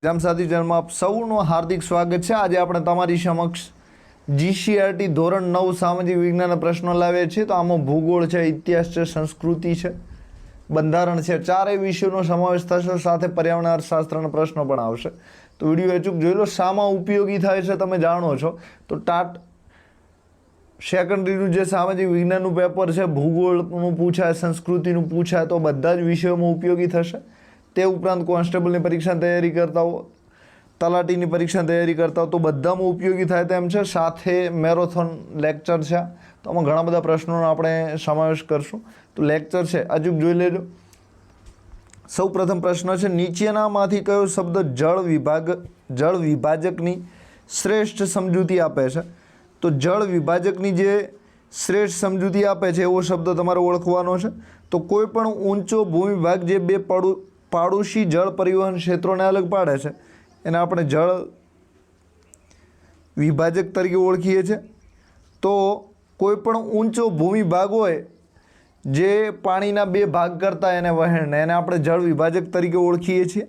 Exam સાથી ચેનલમાં આપ સૌનું હાર્દિક સ્વાગત છે। આજે આપણે તમારી સમક્ષ જીસીઆરટી ધોરણ 9 સામાજિક વિજ્ઞાનના પ્રશ્નો લાવ્યા છીએ। તો આમાં ભૂગોળ છે, ઇતિહાસ છે, સંસ્કૃતિ છે, બંધારણ છે, ચારેય વિષયોનો સમાવેશ થશે, સાથે પર્યાવરણ અર્થશાસ્ત્રના પ્રશ્નો પણ આવશે। તો વિડીયો અચૂક જોઈ લો। શામાં ઉપયોગી થાય છે તમે જાણો છો। તો ટાટ સેકન્ડરીનું જે સામાજિક વિજ્ઞાનનું પેપર છે, ભૂગોળનું પૂછાય, સંસ્કૃતિનું પૂછાય, તો બધા જ વિષયોમાં ઉપયોગી થશે। તે ઉપરાંત કોન્સ્ટેબલની પરીક્ષાની તૈયારી કરતા હો, તલાટીની પરીક્ષાની તૈયારી કરતા હો, તો બધામાં ઉપયોગી થાય તેમ છે। સાથે મેરેથોન લેક્ચર છે, તો આમાં ઘણા બધા પ્રશ્નોનો આપણે સમાવેશ કરશું। તો લેક્ચર છે અચૂક જોઈ લેજો। સૌ પ્રથમ પ્રશ્ન છે, નીચેનામાંથી કયો શબ્દ જળ વિભાજકની શ્રેષ્ઠ સમજૂતી આપે છે? તો જળ વિભાજકની જે શ્રેષ્ઠ સમજૂતી આપે છે એવો શબ્દ તમારે ઓળખવાનો છે। તો કોઈ પણ ઊંચો ભૂમિભાગ જે બે પાડોશી જળ પરિવહન ક્ષેત્રોને અલગ પાડે છે એને આપણે જળ વિભાજક તરીકે ઓળખીએ છીએ। તો કોઈ પણ ઊંચો ભૂમિભાગ હોય જે પાણીના બે ભાગ કરતા એને વહેણને એને આપણે જળ વિભાજક તરીકે ઓળખીએ છીએ।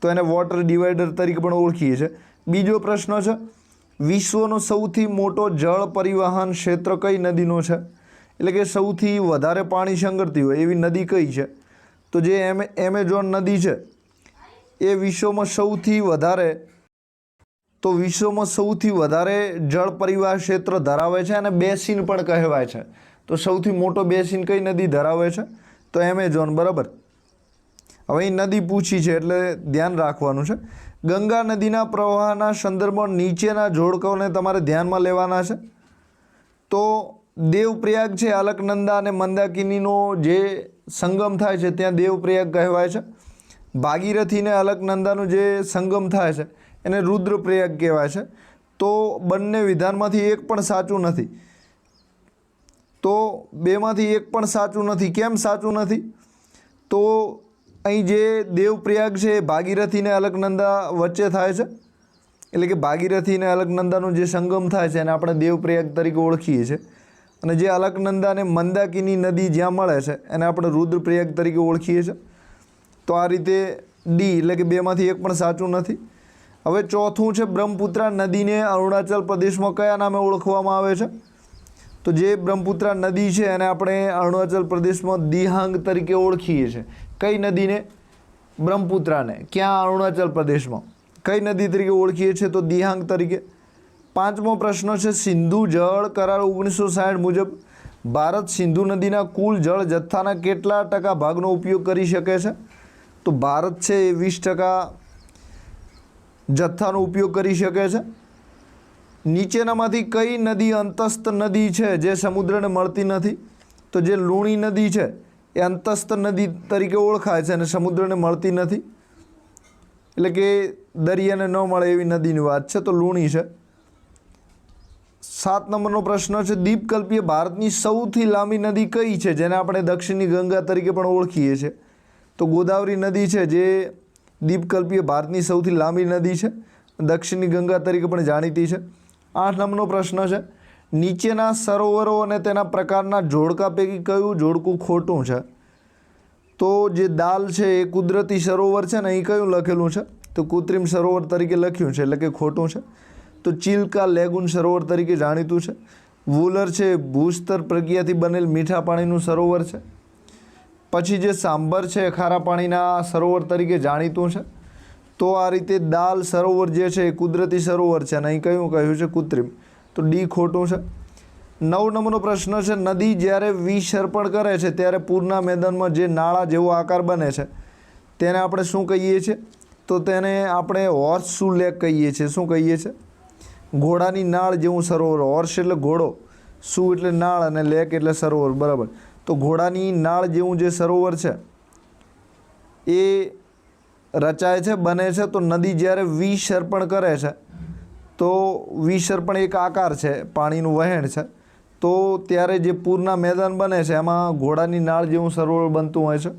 તો એને વોટર ડિવાઈડર તરીકે પણ ઓળખીએ છીએ। બીજો પ્રશ્ન છે, વિશ્વનો સૌથી મોટો જળ પરિવહન ક્ષેત્ર કઈ નદીનો છે? એટલે કે સૌથી વધારે પાણી સંગ્રહતી હોય એવી નદી કઈ છે? તો જે એમેઝોન નદી છે એ વિશ્વમાં સૌથી વધારે જળ પરિવહન ક્ષેત્ર ધરાવે છે અને બેસિન પણ કહેવાય છે। તો સૌથી મોટો બેસિન કઈ નદી ધરાવે છે? તો એમેઝોન, બરાબર। હવે અહીં નદી પૂછી છે એટલે ધ્યાન રાખવાનું છે। ગંગા નદીના પ્રવાહના સંદર્ભમાં નીચેના જોડકાઓને તમારે ધ્યાનમાં લેવાના છે। તો દેવપ્રયાગ છે, અલકનંદા અને મંદાકિનીનો જે સંગમ થાય છે ત્યાં દેવપ્રયાગ કહેવાય છે। ભાગીરથી ને અલકનંદાનો જે સંગમ થાય છે એને રુદ્રપ્રયાગ કહેવાય છે। તો બંને વિધાનમાંથી એક પણ સાચું નથી। તો બેમાંથી એક પણ સાચું નથી। કેમ સાચું નથી? તો અહીં જે દેવપ્રયાગ છે એ ભાગીરથી ને અલકનંદા વચ્ચે થાય છે, એટલે કે ભાગીરથી ને અલકનંદાનો જે સંગમ થાય છે એને આપણે દેવપ્રયાગ તરીકે ઓળખીએ છીએ। અને જે અલકનંદા અને મંદાકિની નદી જ્યાં મળે છે એને આપણે રુદ્રપ્રયાગ તરીકે ઓળખીએ છીએ। તો આ રીતે ડી એટલે કે બેમાંથી એક પણ સાચું નથી। હવે ચોથું છે, બ્રહ્મપુત્રા નદીને અરુણાચલ પ્રદેશમાં કયા નામે ઓળખવામાં આવે છે? તો જે બ્રહ્મપુત્રા નદી છે એને આપણે અરુણાચલ પ્રદેશમાં દિહાંગ તરીકે ઓળખીએ છીએ। કઈ નદીને? બ્રહ્મપુત્રાને। ક્યાં? અરુણાચલ પ્રદેશમાં। કઈ નદી તરીકે ઓળખીએ છીએ? તો દિહાંગ તરીકે। પાંચમો પ્રશ્ન છે, સિંધુ જળ કરાર 1960 મુજબ ભારત સિંધુ નદીના કુલ જળ જથ્થાના કેટલા ટકા ભાગનો ઉપયોગ કરી શકે છે? તો ભારત છે એ 20% જથ્થાનો ઉપયોગ કરી શકે છે। નીચેનામાંથી કઈ નદી અંતસ્થ નદી છે જે સમુદ્રને મળતી નથી? તો જે લુણી નદી છે એ અંતસ્થ નદી તરીકે ઓળખાય છે અને સમુદ્રને મળતી નથી, એટલે કે દરિયાને ન મળે એવી નદીની વાત છે, તો લુણી છે। 7 નંબરનો પ્રશ્ન છે, દ્વીપકલ્પીય ભારતની સૌથી લાંબી નદી કઈ છે જેને આપણે દક્ષિણની ગંગા તરીકે પણ ઓળખીએ છીએ? તો ગોદાવરી નદી છે જે દ્વીપકલ્પીય ભારતની સૌથી લાંબી નદી છે, દક્ષિણની ગંગા તરીકે પણ જાણીતી છે। 8 નંબરનો પ્રશ્ન છે, નીચેના સરોવરો અને તેના પ્રકારના જોડકા પૈકી કયું જોડકું ખોટું છે? તો જે દાલ છે એ કુદરતી સરોવર છે ને અહીં કયું લખેલું છે? તો કૃત્રિમ સરોવર તરીકે લખ્યું છે, એટલે કે ખોટું છે। તો ચિલ્કા લેગુન સરોવર તરીકે જાણીતું છે। વુલર છે ભૂસ્તર પ્રક્રિયાથી બનેલ મીઠા પાણીનું સરોવર છે। પછી જે સાંભર છે ખારા પાણીના સરોવર તરીકે જાણીતું છે। તો આ રીતે દાલ સરોવર જે છે એ કુદરતી સરોવર છે અને અહીં કયું કહ્યું છે? કૃત્રિમ। તો ડી ખોટું છે। 9 નંબરનો પ્રશ્ન છે, નદી જ્યારે વિસર્પણ કરે છે ત્યારે પૂરના મેદાનમાં જે નાળા જેવો આકાર બને છે તેને આપણે શું કહીએ છીએ? તો તેને આપણે હોર્સશુ લેક કહીએ છીએ। શું કહીએ છીએ? ઘોડાની નાળ જેવું સરોવર। હોર્સ એટલે ઘોડો, શુ એટલે નાળ અને લેક એટલે સરોવર, બરાબર। તો ઘોડાની નાળ જેવું જે સરોવર છે એ રચાય છે, બને છે। તો નદી જ્યારે વિસર્પણ કરે છે, તો વિસર્પણ એક આકાર છે, પાણીનું વહેણ છે, તો ત્યારે જે પૂરના મેદાન બને છે એમાં ઘોડાની નાળ જેવું સરોવર બનતું હોય છે।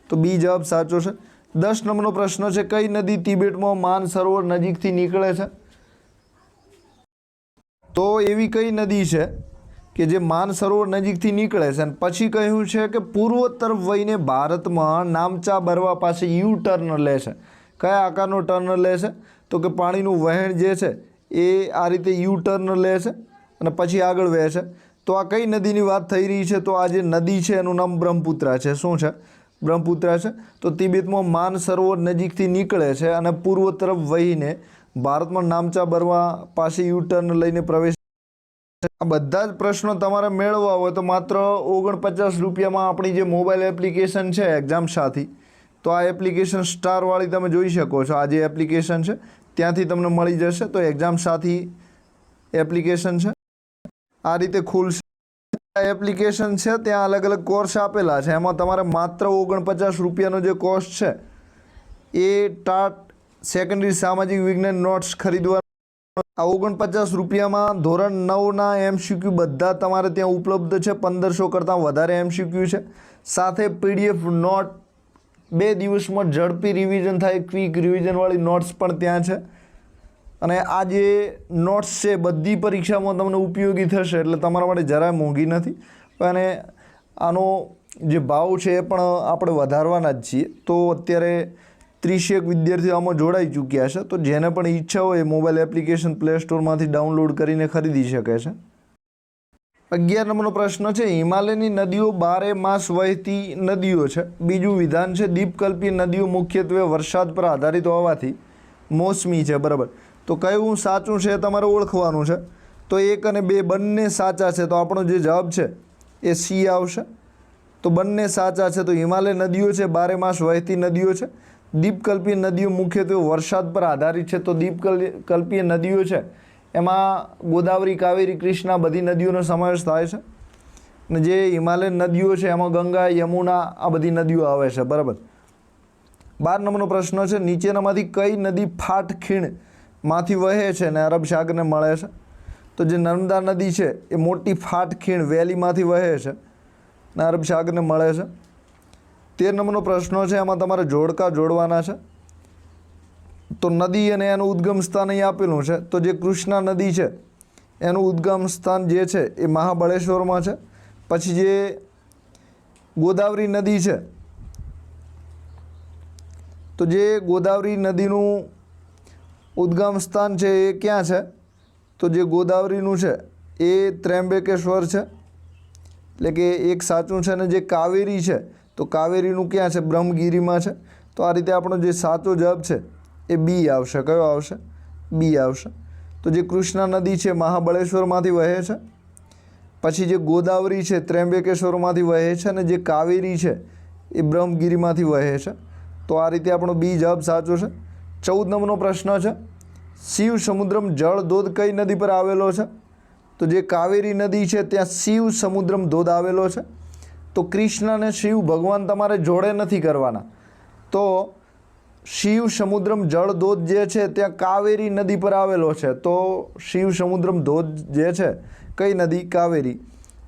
તો બી જવાબ સાચો છે। 10 નંબરનો પ્રશ્ન છે, કઈ નદી તિબેટમાં માન સરોવર નજીકથી નીકળે છે? તો એવી કઈ નદી છે કે જે માન સરોવર નજીકથી નીકળે છે અને પછી કહ્યું છે કે પૂર્વ તરફ વહીને ભારતમાં નામચા બરવા પાસે યુ ટર્ન લે છે? કયા આકારનો ટર્ન લે છે? તો કે પાણીનું વહેણ જે છે એ આ રીતે યુ ટર્ન લે છે અને પછી આગળ વહે છે. તો આ કઈ નદીની વાત થઈ રહી છે? તો આ જે નદી છે એનું નામ બ્રહ્મપુત્રા છે. શું છે? બ્રહ્મપુત્રા છે. તો તિબેટમાં માન સરોવર નજીકથી નીકળે છે અને પૂર્વ તરફ વહીને ભારતમાં નામચા બરવા પાસે યુ ટર્ન લઈને પ્રવેશ. આ બધા જ પ્રશ્નો તમારે મેળવવા હોય તો માત્ર 49 રૂપિયામાં આપણી જે મોબાઈલ એપ્લિકેશન છે એક્ઝામ સાથી, તો આ એપ્લિકેશન સ્ટારવાળી તમે જોઈ શકો છો. આ જે એપ્લિકેશન છે ત્યાંથી તમને મળી જશે. તો એક્ઝામ સાથી એપ્લિકેશન છે, આ રીતે ખુલશે. એપ્લિકેશન છે ત્યાં અલગ અલગ કોર્સ આપેલા છે. એમાં તમારે માત્ર 49 રૂપિયાનો જે કોસ્ટ છે એ ટાટ સેકન્ડરી સામાજિક વિજ્ઞાન નોટ્સ ખરીદવા. આ 49 રૂપિયામાં ધોરણ 9ના MCQ બધા તમારે ત્યાં ઉપલબ્ધ છે. 1500 કરતાં વધારે MCQ છે. સાથે PDF નોટ 2 દિવસમાં ઝડપી રિવિઝન થાય ક્વિક રિવિઝનવાળી નોટ્સ પણ ત્યાં છે. અને આ જે નોટ્સ છે બધી પરીક્ષામાં તમને ઉપયોગી થશે, એટલે તમારા માટે જરાય મોંઘી નથી. અને આનો જે ભાવ છે એ પણ આપણે વધારવાના જ છીએ. તો અત્યારે 30 વિદ્યાર્થીઓ આમાં જોડાઈ ચૂક્યા છે. તો જેને પણ ઈચ્છા હોય એ મોબાઈલ એપ્લિકેશન પ્લે સ્ટોરમાંથી ડાઉનલોડ કરીને ખરીદી શકે છે. 11 નંબરનો પ્રશ્ન છે, હિમાલયની નદીઓ 12 માસ વહેતી નદીઓ છે. બીજું વિધાન છે, દ્વીપકલ્પીય નદીઓ મુખ્યત્વે વરસાદ પર આધારિત હોવાથી મોસમી છે. બરાબર. તો કયું સાચું છે તમારે ઓળખવાનું છે. તો 1 અને 2 બંને સાચા છે. તો આપણો જે જવાબ છે એ C આવશે. તો બંને સાચા છે. તો હિમાલય નદીઓ છે 12 માસ વહેતી નદીઓ છે. દ્વીપકલ્પીય નદીઓ મુખ્યત્વે વરસાદ પર આધારિત છે. તો દ્વીપકલ્પીય નદીઓ છે એમાં ગોદાવરી, કાવેરી, કૃષ્ણા બધી નદીઓનો સમાવેશ થાય છે. અને જે હિમાલયન નદીઓ છે એમાં ગંગા, યમુના આ બધી નદીઓ આવે છે. બરાબર. 12 નંબરનો પ્રશ્ન છે, નીચેનામાંથી કઈ નદી ફાટ ખીણમાંથી વહે છે અને અરબ સાગરને મળે છે? તો જે નર્મદા નદી છે એ મોટી ફાટ ખીણ વેલીમાંથી વહે છે અને અરબ સાગરને મળે છે. 13 નંબરનો પ્રશ્ન છે, એમાં તમારે જોડકા જોડવાના છે. તો નદી અને એનું ઉદ્ગમ સ્થાન અહીં આપેલું છે. તો જે કૃષ્ણા નદી છે એનું ઉદ્ગમ સ્થાન જે છે એ મહાબળેશ્વરમાં છે. પછી જે ગોદાવરી નદી છે, તો જે ગોદાવરી નદીનું ઉદ્ગમ સ્થાન છે એ ક્યાં છે? તો જે ગોદાવરીનું છે એ ત્ર્યંબકેશ્વર છે, એટલે કે એક સાચું છે. અને જે કાવેરી છે તો કાવેરીનું ક્યાં છે? બ્રહ્મગીરીમાં છે. તો આ રીતે આપણો જે સાચો જવાબ છે એ B આવશે. કયો આવશે? B આવશે. તો જે કૃષ્ણા નદી છે મહાબળેશ્વરમાંથી વહે છે. પછી જે ગોદાવરી છે ત્ર્યંબકેશ્વરમાંથી વહે છે. અને જે કાવેરી છે એ બ્રહ્મગીરીમાંથી વહે છે. તો આ રીતે આપણો B જવાબ સાચો છે. 14 નંબરનો પ્રશ્ન છે, શિવ સમુદ્રમ જળ ધોધ કઈ નદી પર આવેલો છે? તો જે કાવેરી નદી છે ત્યાં શિવ સમુદ્રમ ધોધ આવેલો છે. તો કૃષ્ણ અને શિવ ભગવાન તમારે જોડે નથી કરવાના. તો શિવ સમુદ્રમ જળ ધોધ જે છે ત્યાં કાવેરી નદી પર આવેલો છે. તો શિવ સમુદ્રમ ધોધ જે છે કઈ નદી? કાવેરી.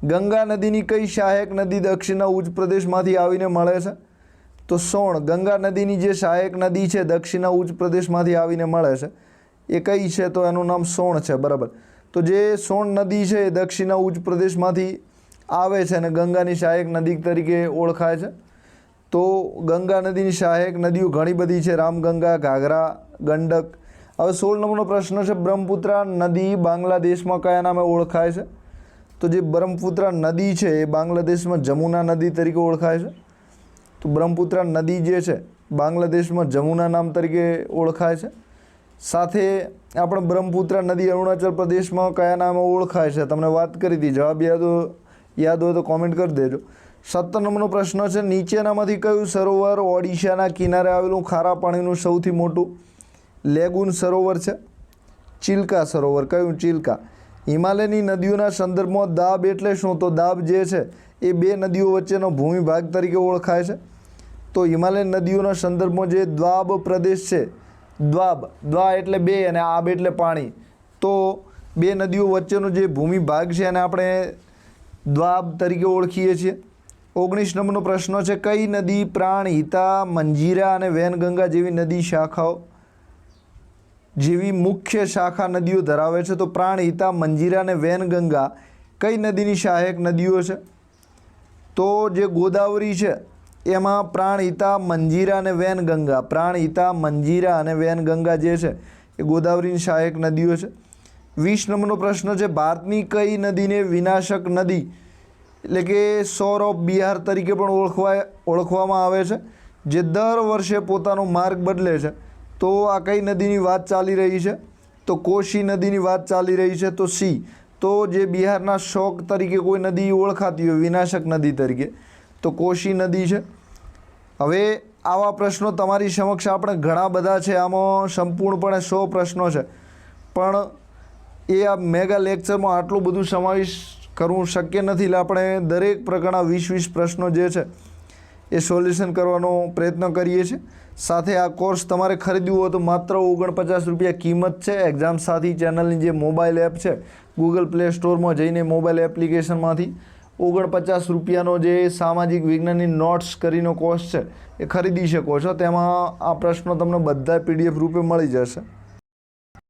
ગંગા નદીની કઈ સહાયક નદી દક્ષિણના ઉચ્ચ પ્રદેશમાંથી આવીને મળે છે? તો સોણ. ગંગા નદીની જે સહાયક નદી છે દક્ષિણના ઉચ્ચ પ્રદેશમાંથી આવીને મળે છે એ કઈ છે? તો એનું નામ સોણ છે. બરાબર. તો જે સોણ નદી છે એ દક્ષિણના ઉચ્ચ પ્રદેશમાંથી આવે છે અને ગંગાની સહાયક નદી તરીકે ઓળખાય છે. તો ગંગા નદીની સહાયક નદીઓ ઘણી બધી છે, રામગંગા, ઘાઘરા, ગંડક. હવે 16 નંબરનો પ્રશ્ન છે, બ્રહ્મપુત્રા નદી બાંગ્લાદેશમાં કયા નામે ઓળખાય છે? તો જે બ્રહ્મપુત્રા નદી છે એ બાંગ્લાદેશમાં જમુના નદી તરીકે ઓળખાય છે. તો બ્રહ્મપુત્રા નદી જે છે બાંગ્લાદેશમાં જમુના નામ તરીકે ઓળખાય છે. સાથે આપણે બ્રહ્મપુત્રા નદી અરુણાચલ પ્રદેશમાં કયા નામે ઓળખાય છે? તમને વાત કરી હતી. જવાબ યાદ હોય તો કોમેન્ટ કરી દેજો. 17 નંબરનો પ્રશ્ન છે, નીચેનામાંથી કયું સરોવર ઓડિશાના કિનારે આવેલું ખારા પાણીનું સૌથી મોટું લેગુન સરોવર છે? ચિલ્કા સરોવર. કયું? ચિલ્કા. હિમાલયની નદીઓના સંદર્ભમાં દાબ એટલે શું? તો દાબ જે છે એ 2 નદીઓ વચ્ચેનો ભૂમિભાગ તરીકે ઓળખાય છે. તો હિમાલયન નદીઓના સંદર્ભમાં જે દ્વાબ પ્રદેશ છે, દ્વા એટલે 2 અને આબ એટલે પાણી, તો 2 નદીઓ વચ્ચેનો જે ભૂમિભાગ છે એને આપણે દ્વાબ તરીકે ઓળખીએ છીએ. 19 નંબરનો પ્રશ્ન છે, કઈ નદી પ્રાણહિતા, મંજીરા અને વેનગંગા જેવી નદી શાખાઓ જેવી મુખ્ય શાખા નદીઓ ધરાવે છે? તો પ્રાણહિતા, મંજીરા અને વેનગંગા કઈ નદીની સહાયક નદીઓ છે? તો જે ગોદાવરી છે એમાં પ્રાણહિતા, મંજીરા અને વૈનગંગા, પ્રાણહિતા, મંજીરા અને વૈનગંગા જે છે એ ગોદાવરીની સહાયક નદીઓ છે. 20 નંબરનો પ્રશ્ન છે, ભારતની કઈ નદીને વિનાશક નદી એટલે કે સોર ઓફ બિહાર તરીકે પણ ઓળખવામાં આવે છે, જે દર વર્ષે પોતાનો માર્ગ બદલે છે? તો આ કઈ નદીની વાત ચાલી રહી છે? તો કોશી નદીની વાત ચાલી રહી છે. તો સી. તો જે બિહારના શોક તરીકે કોઈ નદી ઓળખાતી હોય વિનાશક નદી તરીકે, તો કોશી નદી છે. હવે આવા પ્રશ્નો તમારી સમક્ષ આપણે ઘણા બધા છે, આમાં સંપૂર્ણપણે 100 પ્રશ્નો છે, પણ એ આ મેગા લેક્ચરમાં આટલું બધું સમાવેશ કરવું શક્ય નથી. એટલે આપણે દરેક પ્રકારના 20 પ્રશ્નો જે છે એ સોલ્યુશન કરવાનો પ્રયત્ન કરીએ છીએ. સાથે આ કોર્સ તમારે ખરીદવું હોય તો માત્ર 49 રૂપિયા કિંમત છે. એક્ઝામ સાથી ચેનલની જે મોબાઈલ એપ છે, ગૂગલ પ્લે સ્ટોરમાં જઈને મોબાઈલ એપ્લિકેશનમાંથી 49 રૂપિયાનો જે સામાજિક વિજ્ઞાનની નોટ્સ કરીને કોર્સ છે એ ખરીદી શકો છો. તેમાં આ પ્રશ્નો તમને બધા PDF રૂપે મળી જશે.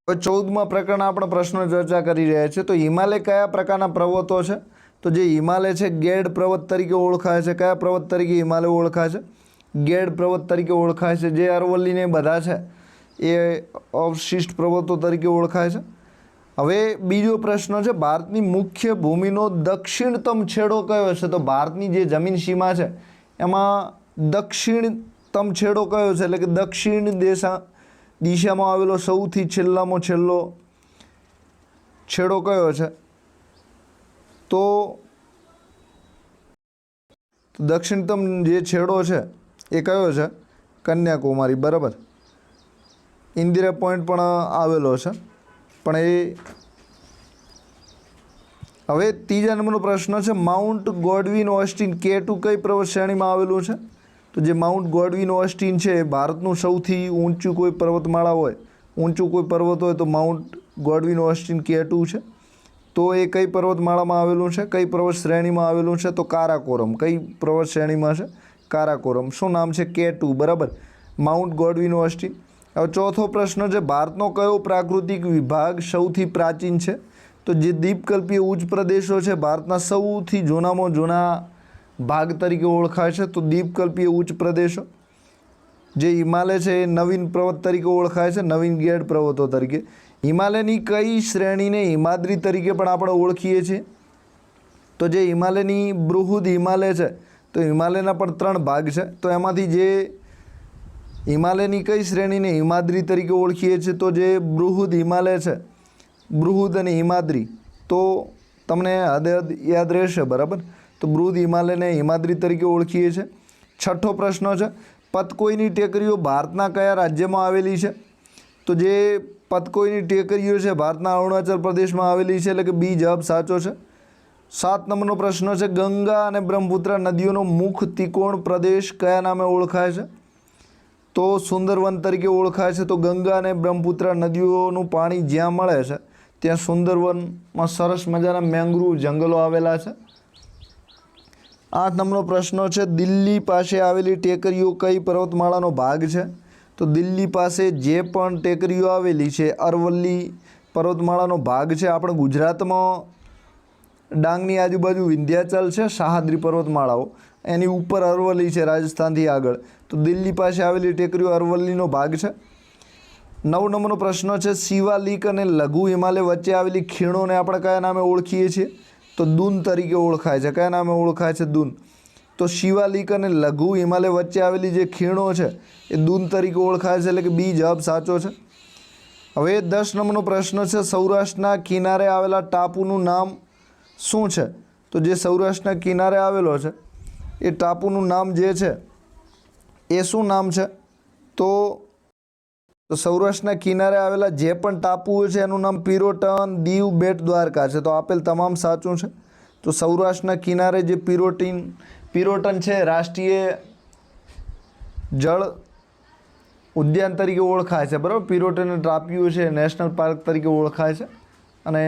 હવે 14મા પ્રકારના આપણે પ્રશ્નો ચર્ચા કરી રહ્યા છીએ. તો હિમાલય કયા પ્રકારના પર્વતો છે? તો જે હિમાલય છે ગેડ પર્વત તરીકે ઓળખાય છે. કયા પર્વત તરીકે હિમાલય ઓળખાય છે? ગેડ પર્વત તરીકે ઓળખાય છે. જે અરવલ્લીને બધા છે એ અવશિષ્ટ પર્વતો તરીકે ઓળખાય છે. હવે બીજો પ્રશ્ન છે, ભારતની મુખ્ય ભૂમિનો દક્ષિણતમ છેડો કયો છે? તો ભારતની જે જમીન સીમા છે એમાં દક્ષિણતમ છેડો કયો છે? એટલે કે દક્ષિણ દિશામાં આવેલો સૌથી છેલ્લામાં છેલ્લો છેડો કયો છે? તો દક્ષિણતમ જે છેડો છે એ કયો છે? કન્યાકુમારી. બરાબર. ઇન્દિરા પોઈન્ટ પણ આવેલો છે, પણ એ હવે ત્રીજા નંબરનો પ્રશ્ન છે, માઉન્ટ ગોડવિન ઓસ્ટિન K2 કઈ પર્વત શ્રેણીમાં આવેલું છે? તો જે માઉન્ટ ગોડવિન ઓસ્ટિન છે એ ભારતનું સૌથી ઊંચું કોઈ પર્વતમાળા હોય, ઊંચું કોઈ પર્વત હોય તો માઉન્ટ ગોડવિન ઓસ્ટિન K2 છે. તો એ કઈ પર્વતમાળામાં આવેલું છે? કઈ પર્વત શ્રેણીમાં આવેલું છે? તો કારાકોરમ. કઈ પર્વત શ્રેણીમાં છે? કારાકોરમ. શું નામ છે? K2. બરાબર. Mount ગોડવિન Austen. હવે ચોથો પ્રશ્ન છે, ભારતનો કયો પ્રાકૃતિક વિભાગ સૌથી પ્રાચીન છે? તો જે દ્વીપકલ્પીય ઉચ્ચ પ્રદેશો છે ભારતના સૌથી જૂનામાં જૂના ભાગ તરીકે ઓળખાય છે. તો દ્વીપકલ્પીય ઉચ્ચ પ્રદેશો. જે હિમાલય છે એ નવીન પર્વત તરીકે ઓળખાય છે, નવીન ગેડ પર્વતો તરીકે. હિમાલયની કઈ શ્રેણીને હિમાદ્રી તરીકે પણ આપણે ઓળખીએ છીએ? તો જે હિમાલયની બૃહદ હિમાલય છે, તો હિમાલયના પણ 3 ભાગ છે. તો એમાંથી જે હિમાલયની કઈ શ્રેણીને હિમાદ્રી તરીકે ઓળખીએ છીએ? તો જે બૃહદ હિમાલય છે, બૃહદ અને હિમાદ્રી, તો તમને યાદ રહેશે. બરાબર. તો બૃહદ હિમાલયને હિમાદ્રી તરીકે ઓળખીએ છીએ. છઠ્ઠો પ્રશ્ન છે, પતકોઈની ટેકરીઓ ભારતના કયા રાજ્યમાં આવેલી છે? તો જે પતકોઈની ટેકરીઓ છે ભારતના અરુણાચલ પ્રદેશમાં આવેલી છે. એટલે કે બી જવાબ સાચો છે. 7 નંબરનો પ્રશ્ન છે, ગંગા અને બ્રહ્મપુત્રા નદીઓનો મુખ ત્રિકોણ પ્રદેશ કયા નામે ઓળખાય છે? તો સુંદરવન તરીકે ઓળખાય છે. તો ગંગા અને બ્રહ્મપુત્રા નદીઓનું પાણી જ્યાં મળે છે ત્યાં સુંદરવનમાં સરસ મજાના મેંગ્રુવ જંગલો આવેલા છે. 8 નંબરનો પ્રશ્ન છે, દિલ્હી પાસે આવેલી ટેકરીઓ કઈ પર્વતમાળાનો ભાગ છે? તો દિલ્હી પાસે જે પણ ટેકરીઓ આવેલી છે અરવલ્લી પર્વતમાળાનો ભાગ છે. આપણે ગુજરાતમાં ડાંગની આજુબાજુ વિંધ્યાચલ છે, સહ્યાદ્રી પર્વતમાળાઓ, એની ઉપર અરવલ્લી છે રાજસ્થાનથી આગળ. તો દિલ્હી પાસે આવેલી ટેકરીઓ અરવલ્લીનો ભાગ છે. 9 નંબરનો પ્રશ્ન છે, શિવાલિક અને લઘુ હિમાલય વચ્ચે આવેલી ખીણોને આપણે કયા નામે ઓળખીએ છીએ? તો દૂન તરીકે ઓળખાય છે. કયા નામે ઓળખાય છે? દૂન. તો શિવાલિક અને લઘુ હિમાલય વચ્ચે આવેલી જે ખીણો છે એ દૂન તરીકે ઓળખાય છે. એટલે કે બી જવાબ સાચો છે. હવે 10 નંબરનો પ્રશ્ન છે, સૌરાષ્ટ્રના કિનારે આવેલા ટાપુનું નામ શું છે? તો જે સૌરાષ્ટ્રના કિનારે આવેલો છે એ ટાપુનું નામ જે છે એ શું નામ છે? તો સૌરાષ્ટ્રના કિનારે આવેલા જે પણ ટાપુઓ છે એનું નામ પિરોટન, દીવ, બેટ દ્વારકા છે. તો આપેલ તમામ સાચું છે. તો સૌરાષ્ટ્રના કિનારે જે પિરોટન છે રાષ્ટ્રીય જળ ઉદ્યાન તરીકે ઓળખાય છે. બરાબર. પિરોટન ટાપુઓ છે નેશનલ પાર્ક તરીકે ઓળખાય છે અને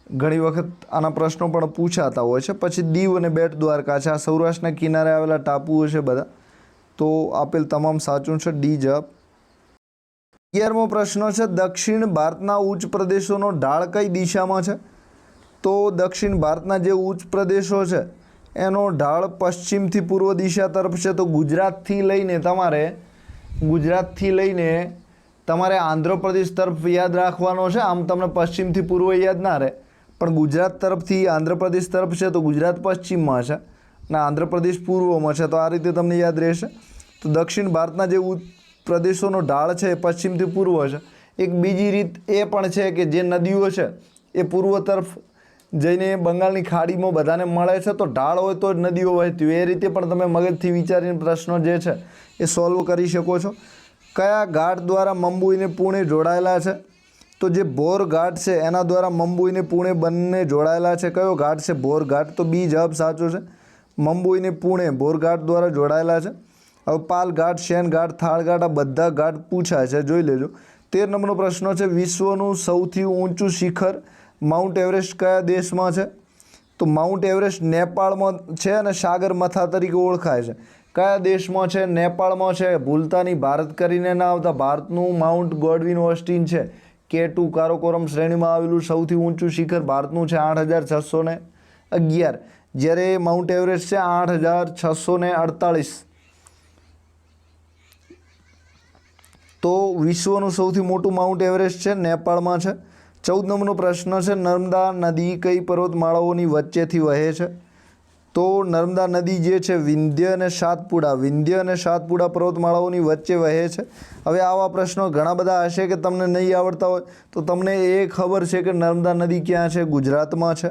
ઘણી વખત આના પ્રશ્નો પણ પૂછાતા હોય છે. પછી દીવ અને બેટ દ્વારકા છે, આ સૌરાષ્ટ્રના કિનારે આવેલા ટાપુઓ છે બધા. તો આપેલ તમામ સાચું છે. ડી જવાબ. 11મો પ્રશ્ન છે, દક્ષિણ ભારતના ઉચ્ચ પ્રદેશોનો ઢાળ કઈ દિશામાં છે? તો દક્ષિણ ભારતના જે ઉચ્ચ પ્રદેશો છે એનો ઢાળ પશ્ચિમથી પૂર્વ દિશા તરફ છે. તો ગુજરાતથી લઈને તમારે આંધ્રપ્રદેશ તરફ યાદ રાખવાનો છે. આમ તમને પશ્ચિમથી પૂર્વ યાદ ના રહે, પણ ગુજરાત તરફથી આંધ્રપ્રદેશ તરફ છે તો ગુજરાત પશ્ચિમમાં છે અને આંધ્રપ્રદેશ પૂર્વમાં છે. તો આ રીતે તમને યાદ રહેશે. તો દક્ષિણ ભારતના જે પ્રદેશોનો ઢાળ છે એ પશ્ચિમથી પૂર્વ છે. એક બીજી રીત એ પણ છે કે જે નદીઓ છે એ પૂર્વ તરફ જઈને બંગાળની ખાડીમાં બધાને મળે છે, તો ઢાળ હોય તો જ નદીઓ વહેતી હોય. એ રીતે પણ તમે મગજથી વિચારીને પ્રશ્નો જે છે એ સોલ્વ કરી શકો છો. કયા ઘાટ દ્વારા મુંબઈ અને પુણે જોડાયેલા છે? તો જે બોર ઘાટ છે એના દ્વારા મુંબઈ અને પુણે બંને જોડાયેલા છે. કયો ઘાટ છે? બોર ઘાટ. તો બી જવાબ સાચો છે. મુંબઈ અને પુણે બોર ઘાટ દ્વારા જોડાયેલા છે. હવે પાલ ઘાટ, શેન ઘાટ, થાળ ઘાટ, આ બધા ઘાટ પૂછાય છે, જોઈ લેજો. 13 નંબરનો પ્રશ્ન છે, વિશ્વનું સૌથી ઊંચું શિખર માઉન્ટ એવરેસ્ટ કયા દેશમાં છે? તો માઉન્ટ એવરેસ્ટ નેપાળમાં છે અને સાગરમાથા તરીકે ઓળખાય છે. કયા દેશમાં છે? નેપાળમાં છે. ભૂલતા નહીં, ભારત કરીને ના આવતા. ભારતનું માઉન્ટ ગોડવિન ઓસ્ટિન છે. K2 કારાકોરમ શ્રેણીમાં આવેલું સૌથી ઊંચું શિખર ભારતનું છે 8611, જ્યારે માઉન્ટ એવરેસ્ટ છે 8648. તો વિશ્વનું સૌથી મોટું માઉન્ટ એવરેસ્ટ છે, નેપાળમાં છે. 14 નંબરનો પ્રશ્ન છે, નર્મદા નદી કઈ પર્વતમાળાઓની વચ્ચેથી વહે છે? તો નર્મદા નદી જે છે વિંધ્ય અને સાતપુડા પર્વતમાળાઓની વચ્ચે વહે છે. હવે આવા પ્રશ્નો ઘણા બધા હશે કે તમને નહીં આવડતા હોય, તો તમને એ ખબર છે કે નર્મદા નદી ક્યાં છે? ગુજરાતમાં છે.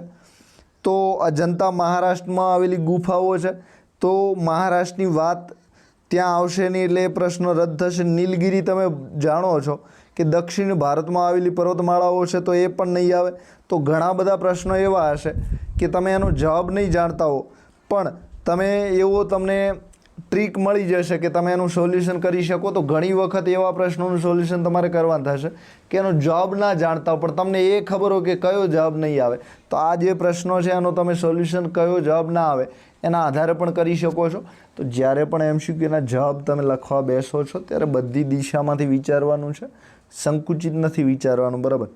તો અજંતા મહારાષ્ટ્રમાં આવેલી ગુફાઓ છે, તો મહારાષ્ટ્રની વાત ત્યાં આવશે નહીં, એટલે એ પ્રશ્ન રદ થશે. નીલગિરી તમે જાણો છો કે દક્ષિણ ભારતમાં આવેલી પર્વતમાળાઓ છે, તો એ પણ નહીં આવે. તો ઘણા બધા પ્રશ્નો એવા હશે કે તમે એનો જવાબ નહીં જાણતા હો, પણ તમને ટ્રીક મળી જશે કે તમે એનું સોલ્યુશન કરી શકો. તો ઘણી વખત એવા પ્રશ્નોનું સોલ્યુશન તમારે કરવાનું થશે કે એનો જવાબ ના જાણતા હો, પણ તમને એ ખબર હોય કે કયો જવાબ નહીં આવે. તો આ જે પ્રશ્નો છે એનો તમે સોલ્યુશન કયો જવાબ ના આવે એના આધારે પણ કરી શકો છો. તો જ્યારે પણ MCQના જવાબ તમે લખવા બેસો છો ત્યારે બધી દિશામાંથી વિચારવાનું છે, સંકુચિત નથી વિચારવાનું, બરાબર.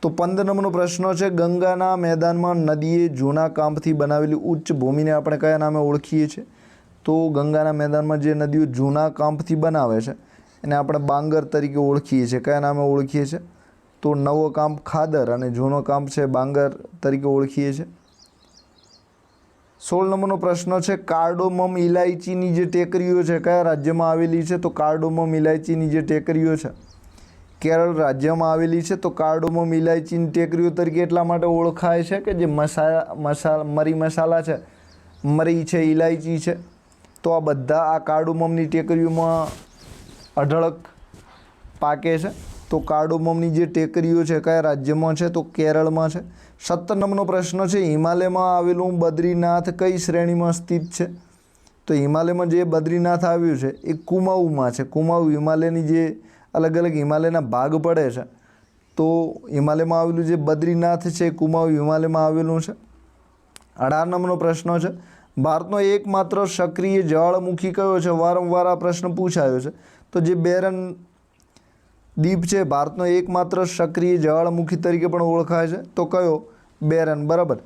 તો 15 નંબરનો પ્રશ્ન છે, ગંગાના મેદાનમાં નદીએ જૂના કાંપથી બનાવેલી ઉચ્ચ ભૂમિને આપણે કયા નામે ઓળખીએ છીએ? તો ગંગાના મેદાનમાં જે નદીઓ જૂના કાંપથી બનાવે છે એને આપણે બાંગર તરીકે ઓળખીએ છીએ. કયા નામે ઓળખીએ છીએ? તો નવો કાંપ ખાદર અને જૂનો કાંપ છે બાંગર તરીકે ઓળખીએ છીએ. 16 નંબરનો પ્રશ્ન છે, કાર્ડોમમ ઇલાયચીની જે ટેકરીઓ છે કયા રાજ્યમાં આવેલી છે? તો કાર્ડોમમ ઇલાયચીની જે ટેકરીઓ છે કેરળ રાજ્યમાં આવેલી છે. તો કાર્ડોમમ ઇલાયચીની ટેકરીઓ તરીકે એટલા માટે ઓળખાય છે કે જે મરી મસાલા છે, મરી છે, ઇલાયચી છે, તો આ બધા આ કાર્ડોમમની ટેકરીઓમાં અઢળક પાકે છે. તો કાર્ડોમમની જે ટેકરીઓ છે કયા રાજ્યમાં છે? તો કેરળમાં છે. 17 નંબરનો પ્રશ્ન છે, હિમાલયમાં આવેલું બદ્રીનાથ કઈ શ્રેણીમાં સ્થિત છે? તો હિમાલયમાં જે બદ્રીનાથ આવ્યું છે એ કુમાઉમાં છે. કુમાઉ હિમાલયની જે અલગ અલગ હિમાલયના ભાગ પડે છે, તો હિમાલયમાં આવેલું જે બદ્રીનાથ છે કુમાઉ હિમાલયમાં આવેલું છે. 18 નંબરનો પ્રશ્ન છે, ભારતનો એકમાત્ર સક્રિય જ્વાળામુખી કયો છે? વારંવાર આ પ્રશ્ન પૂછાયો છે. તો જે બેરન દ્વીપ છે ભારતનો એકમાત્ર સક્રિય જ્વાળામુખી તરીકે પણ ઓળખાય છે. તો કયો? બેરન, બરાબર.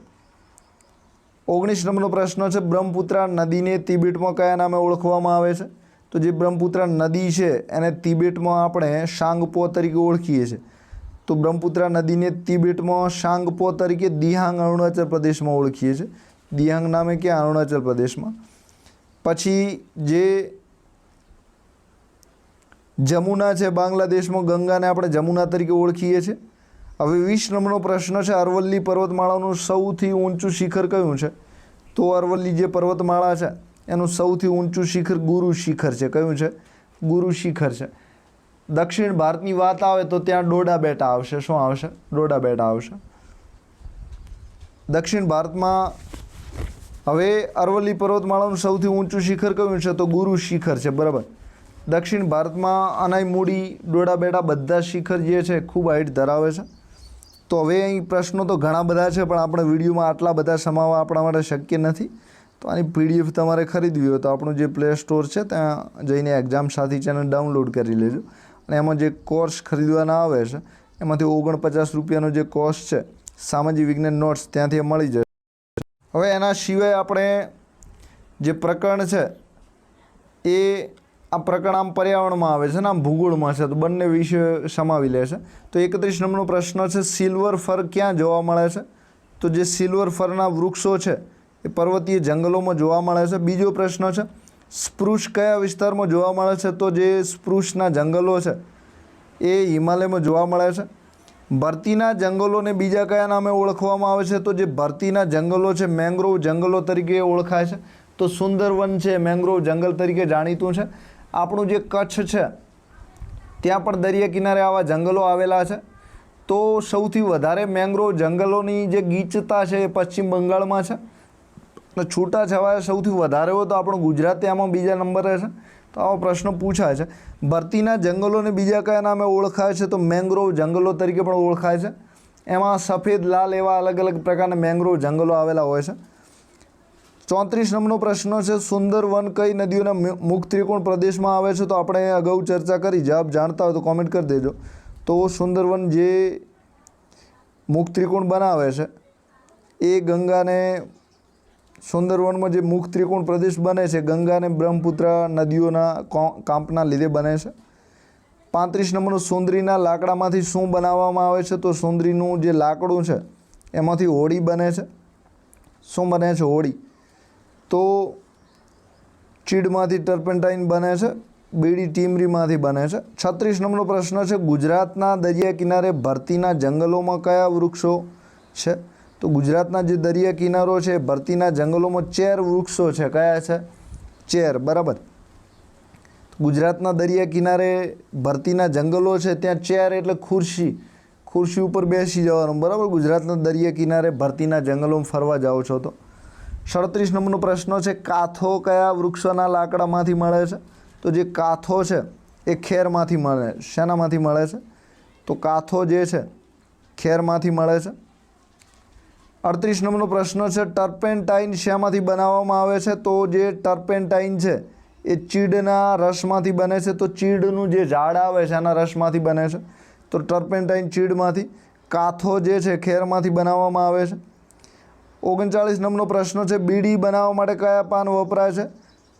19 નંબરનો પ્રશ્ન છે, બ્રહ્મપુત્રા નદીને તિબેટમાં કયા નામે ઓળખવામાં આવે છે? તો જે બ્રહ્મપુત્રા નદી છે એને તિબેટમાં આપણે શાંગપો તરીકે ઓળખીએ છીએ. તો બ્રહ્મપુત્રા નદીને તિબેટમાં શાંગપો તરીકે દિહાંગ અરુણાચલ પ્રદેશમાં ઓળખીએ છીએ. દિહાંગ નામે ક્યાં? અરુણાચલ પ્રદેશમાં. પછી જે જમુના છે બાંગ્લાદેશમાં, ગંગાને આપણે જમુના તરીકે ઓળખીએ છીએ. હવે 20 નંબરનો પ્રશ્ન છે, અરવલ્લી પર્વતમાળાનું સૌથી ઊંચું શિખર કયું છે? તો અરવલ્લી જે પર્વતમાળા છે એનું સૌથી ઊંચું શિખર ગુરુ શિખર છે. કયું છે? ગુરુ શિખર છે. દક્ષિણ ભારતની વાત આવે તો ત્યાં ડોડા બેટા આવશે. શું આવશે? ડોડા બેટા આવશે. દક્ષિણ ભારતમાં હવે અરવલ્લી પર્વતમાળાનું સૌથી ઊંચું શિખર કયું છે? તો ગુરુ શિખર છે, બરાબર. દક્ષિણ ભારતમાં અનાઈમુડી, ડોડા બેટા બધા શિખર જે છે ખૂબ હાઈટ ધરાવે છે. તો હવે અહીં પ્રશ્નો તો ઘણા બધા છે, પણ આપણે વિડીયોમાં આટલા બધા સમાવવા આપણા માટે શક્ય નથી. તો આની PDF તમારે ખરીદવી હોય તો આપણું જે પ્લે સ્ટોર છે ત્યાં જઈને એક્ઝામ સાથી ચેનલ ડાઉનલોડ કરી લેજો, અને એમાં જે કોર્સ ખરીદવાના આવે છે એમાંથી 49 રૂપિયાનો જે કોર્સ છે સામાજિક વિજ્ઞાન નોટ્સ ત્યાંથી મળી જશે. હવે એના સિવાય આપણે જે પ્રકરણ છે એ આ પ્રકરણ આમ પર્યાવરણમાં આવે છે ને આમ ભૂગોળમાં છે, તો બંને વિષય સમાવી લે છે. તો 31 નંબરનો પ્રશ્ન છે, સિલ્વર ફર ક્યાં જોવા મળે છે? તો જે સિલ્વર ફરના વૃક્ષો છે એ પર્વતીય જંગલોમાં જોવા મળે છે. બીજો પ્રશ્ન છે, સ્પ્રુસ કયા વિસ્તારમાં જોવા મળે છે? તો જે સ્પ્રુસના જંગલો છે એ હિમાલયમાં જોવા મળે છે. ભરતીના જંગલોને બીજા કયા નામે ઓળખવામાં આવે છે? તો જે ભરતીના જંગલો છે મેંગ્રોવ જંગલો તરીકે ઓળખાય છે. તો સુંદરવન છે મેંગ્રોવ જંગલ તરીકે જાણીતું છે. આપણું જે કચ્છ છે ત્યાં પણ દરિયા કિનારે આવા જંગલો આવેલા છે. તો સૌથી વધારે મેંગ્રોવ જંગલોની જે ગીચતા છે એ પશ્ચિમ બંગાળમાં છે. છૂટાછવાયા સૌથી વધારે હોય તો આપણું ગુજરાત આમાં બીજા નંબરે છે. તો આવો પ્રશ્ન પૂછાય છે. ભરતીના જંગલોને બીજા કયા નામે ઓળખાય છે? તો મેંગ્રોવ જંગલો તરીકે પણ ઓળખાય છે. એમાં સફેદ લાલ એવા અલગ અલગ પ્રકારના મેંગ્રોવ જંગલો આવેલા હોય છે. 34 નંબરનો પ્રશ્ન છે, સુંદરવન કઈ નદીઓના મુખ ત્રિકોણ પ્રદેશમાં આવે છે? તો આપણે અગાઉ ચર્ચા કરી, જવાબ જાણતા હોય તો કોમેન્ટ કરી દેજો. તો સુંદરવન જે મુખ ત્રિકોણ બનાવે છે એ ગંગાને, સુંદરવનમાં જે મુખ ત્રિકોણ પ્રદેશ બને છે ગંગા અને બ્રહ્મપુત્ર નદીઓના કાંપના લીધે બને છે. 35 નંબરનું, સુંદરીના લાકડામાંથી શું બનાવવામાં આવે છે? તો સુંદરીનું જે લાકડું છે એમાંથી હોડી બને છે. શું બને છે? હોડી. તો ચીડમાંથી ટર્પેન્ટાઇન બને છે. બીડી ટીમરીમાંથી બને છે. 36 નંબરનો પ્રશ્ન છે, ગુજરાતના દરિયા કિનારે ભરતીના જંગલોમાં કયા વૃક્ષો છે? તો ગુજરાતના જે દરિયા કિનારો છે ભરતીના જંગલોમાં ચેર વૃક્ષો છે. કયા છે? ચેર. બરાબર. ગુજરાતના દરિયા કિનારે ભરતીના જંગલો છે ત્યાં ચેર એટલે ખુરશી, ખુરશી ઉપર બેસી જવાનું. બરાબર. ગુજરાતના દરિયા કિનારે ભરતીના જંગલોમાં ફરવા જાઓ છો તો. 37 નંબરનો પ્રશ્ન છે, કાથો કયા વૃક્ષોના લાકડામાંથી મળે છે? તો જે કાથો છે એ ખેરમાંથી મળે. શેનામાંથી મળે છે? તો કાથો જે છે ખેરમાંથી મળે છે. 38 નંબરનો પ્રશ્ન છે, ટર્પેન્ટાઇન શેમાંથી બનાવવામાં આવે છે? તો જે ટર્પેન્ટાઇન છે એ ચીડના રસમાંથી બને છે. તો ચીડનું જે ઝાડ આવે છે એના રસમાંથી બને છે. તો ટર્પેન્ટાઇન ચીડમાંથી. કાથો જે છે ખેરમાંથી બનાવવામાં આવે છે. 39 નંબરનો પ્રશ્ન છે, બીડી બનાવવા માટે કયા પાન વપરાય છે?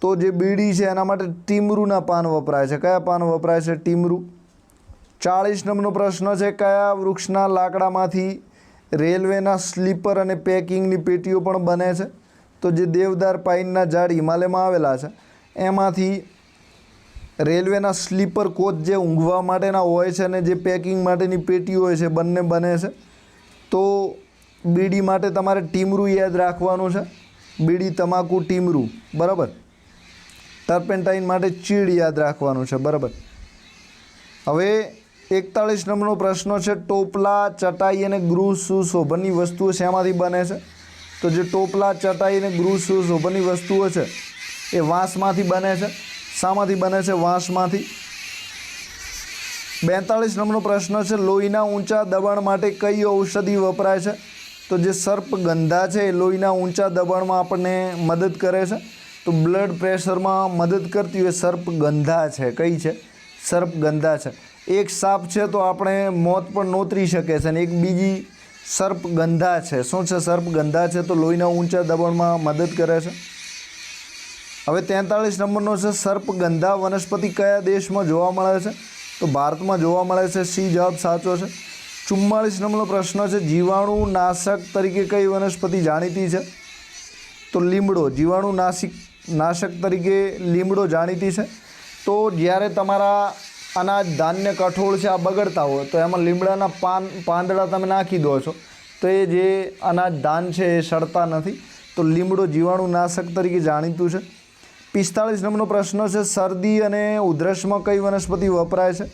તો જે બીડી છે એના માટે ટીમરૂના પાન વપરાય છે. કયા પાન વપરાય છે? ટીમરૂ. 40 નંબરનો પ્રશ્ન છે, કયા વૃક્ષના લાકડામાંથી રેલવેના સ્લીપર અને પેકિંગની પેટીઓ પણ બને છે? તો જે દેવદાર પાઇનના ઝાડ હિમાલયમાં આવેલા છે એમાંથી રેલવેના સ્લીપર કોચ જે ઊંઘવા માટેના હોય છે અને જે પેકિંગ માટેની પેટીઓ હોય છે બંને બને છે. તો બીડી માટે તમારે ટીમરૂ યાદ રાખવાનું છે. બીડી, તમાકુ, ટીમરૂ. બરાબર. ટર્પેન્ટાઇન માટે ચીડ યાદ રાખવાનું છે. બરાબર. હવે 41 નંબરનો પ્રશ્ન છે, ટોપલા, ચટાઈ અને ગૃહ સુશોભનની વસ્તુઓ શેમાંથી બને છે? તો જે ટોપલા, ચટાઈ અને ગૃહ સુશોભનની વસ્તુઓ છે એ વાંસમાંથી બને છે. શામાંથી બને છે? વાંસમાંથી. 42 નંબરનો પ્રશ્ન છે, લોહીના ઊંચા દબાણ માટે કઈ ઔષધિ વપરાય છે? તો જે સર્પગંધા છે એ લોહીના ઊંચા દબાણમાં આપણને મદદ કરે છે. તો બ્લડ પ્રેશરમાં મદદ કરતી હોય સર્પગંધા છે. કઈ છે? સર્પગંધા છે. એક સાપ છે તો આપણે મોત પણ નોતરી શકે છે અને એક બીજી સર્પગંધા છે. શું છે? સર્પગંધા છે તો લોહીના ઊંચા દબાણમાં મદદ કરે છે. હવે 43 નંબરનો છે, સર્પગંધા વનસ્પતિ કયા દેશમાં જોવા મળે છે? તો ભારતમાં જોવા મળે છે. સી જવાબ સાચો છે. 44 નંબરનો પ્રશ્ન છે, જીવાણુ નાશક તરીકે કઈ વનસ્પતિ જાણીતી છે? તો લીમડો. જીવાણુ નાશક તરીકે લીમડો જાણીતી છે. તો જ્યારે તમારા અનાજ, ધાન્ય, કઠોળ છે આ બગડતા હોય તો એમાં લીમડાના પાંદડા તમે નાખી દો છો તો એ જે અનાજ, ધાન છે એ સડતા નથી. તો લીમડો જીવાણુ નાશક તરીકે જાણીતું છે. 45 નંબરનો પ્રશ્ન છે, શરદી અને ઉધરસમાં કઈ વનસ્પતિ વપરાય છે?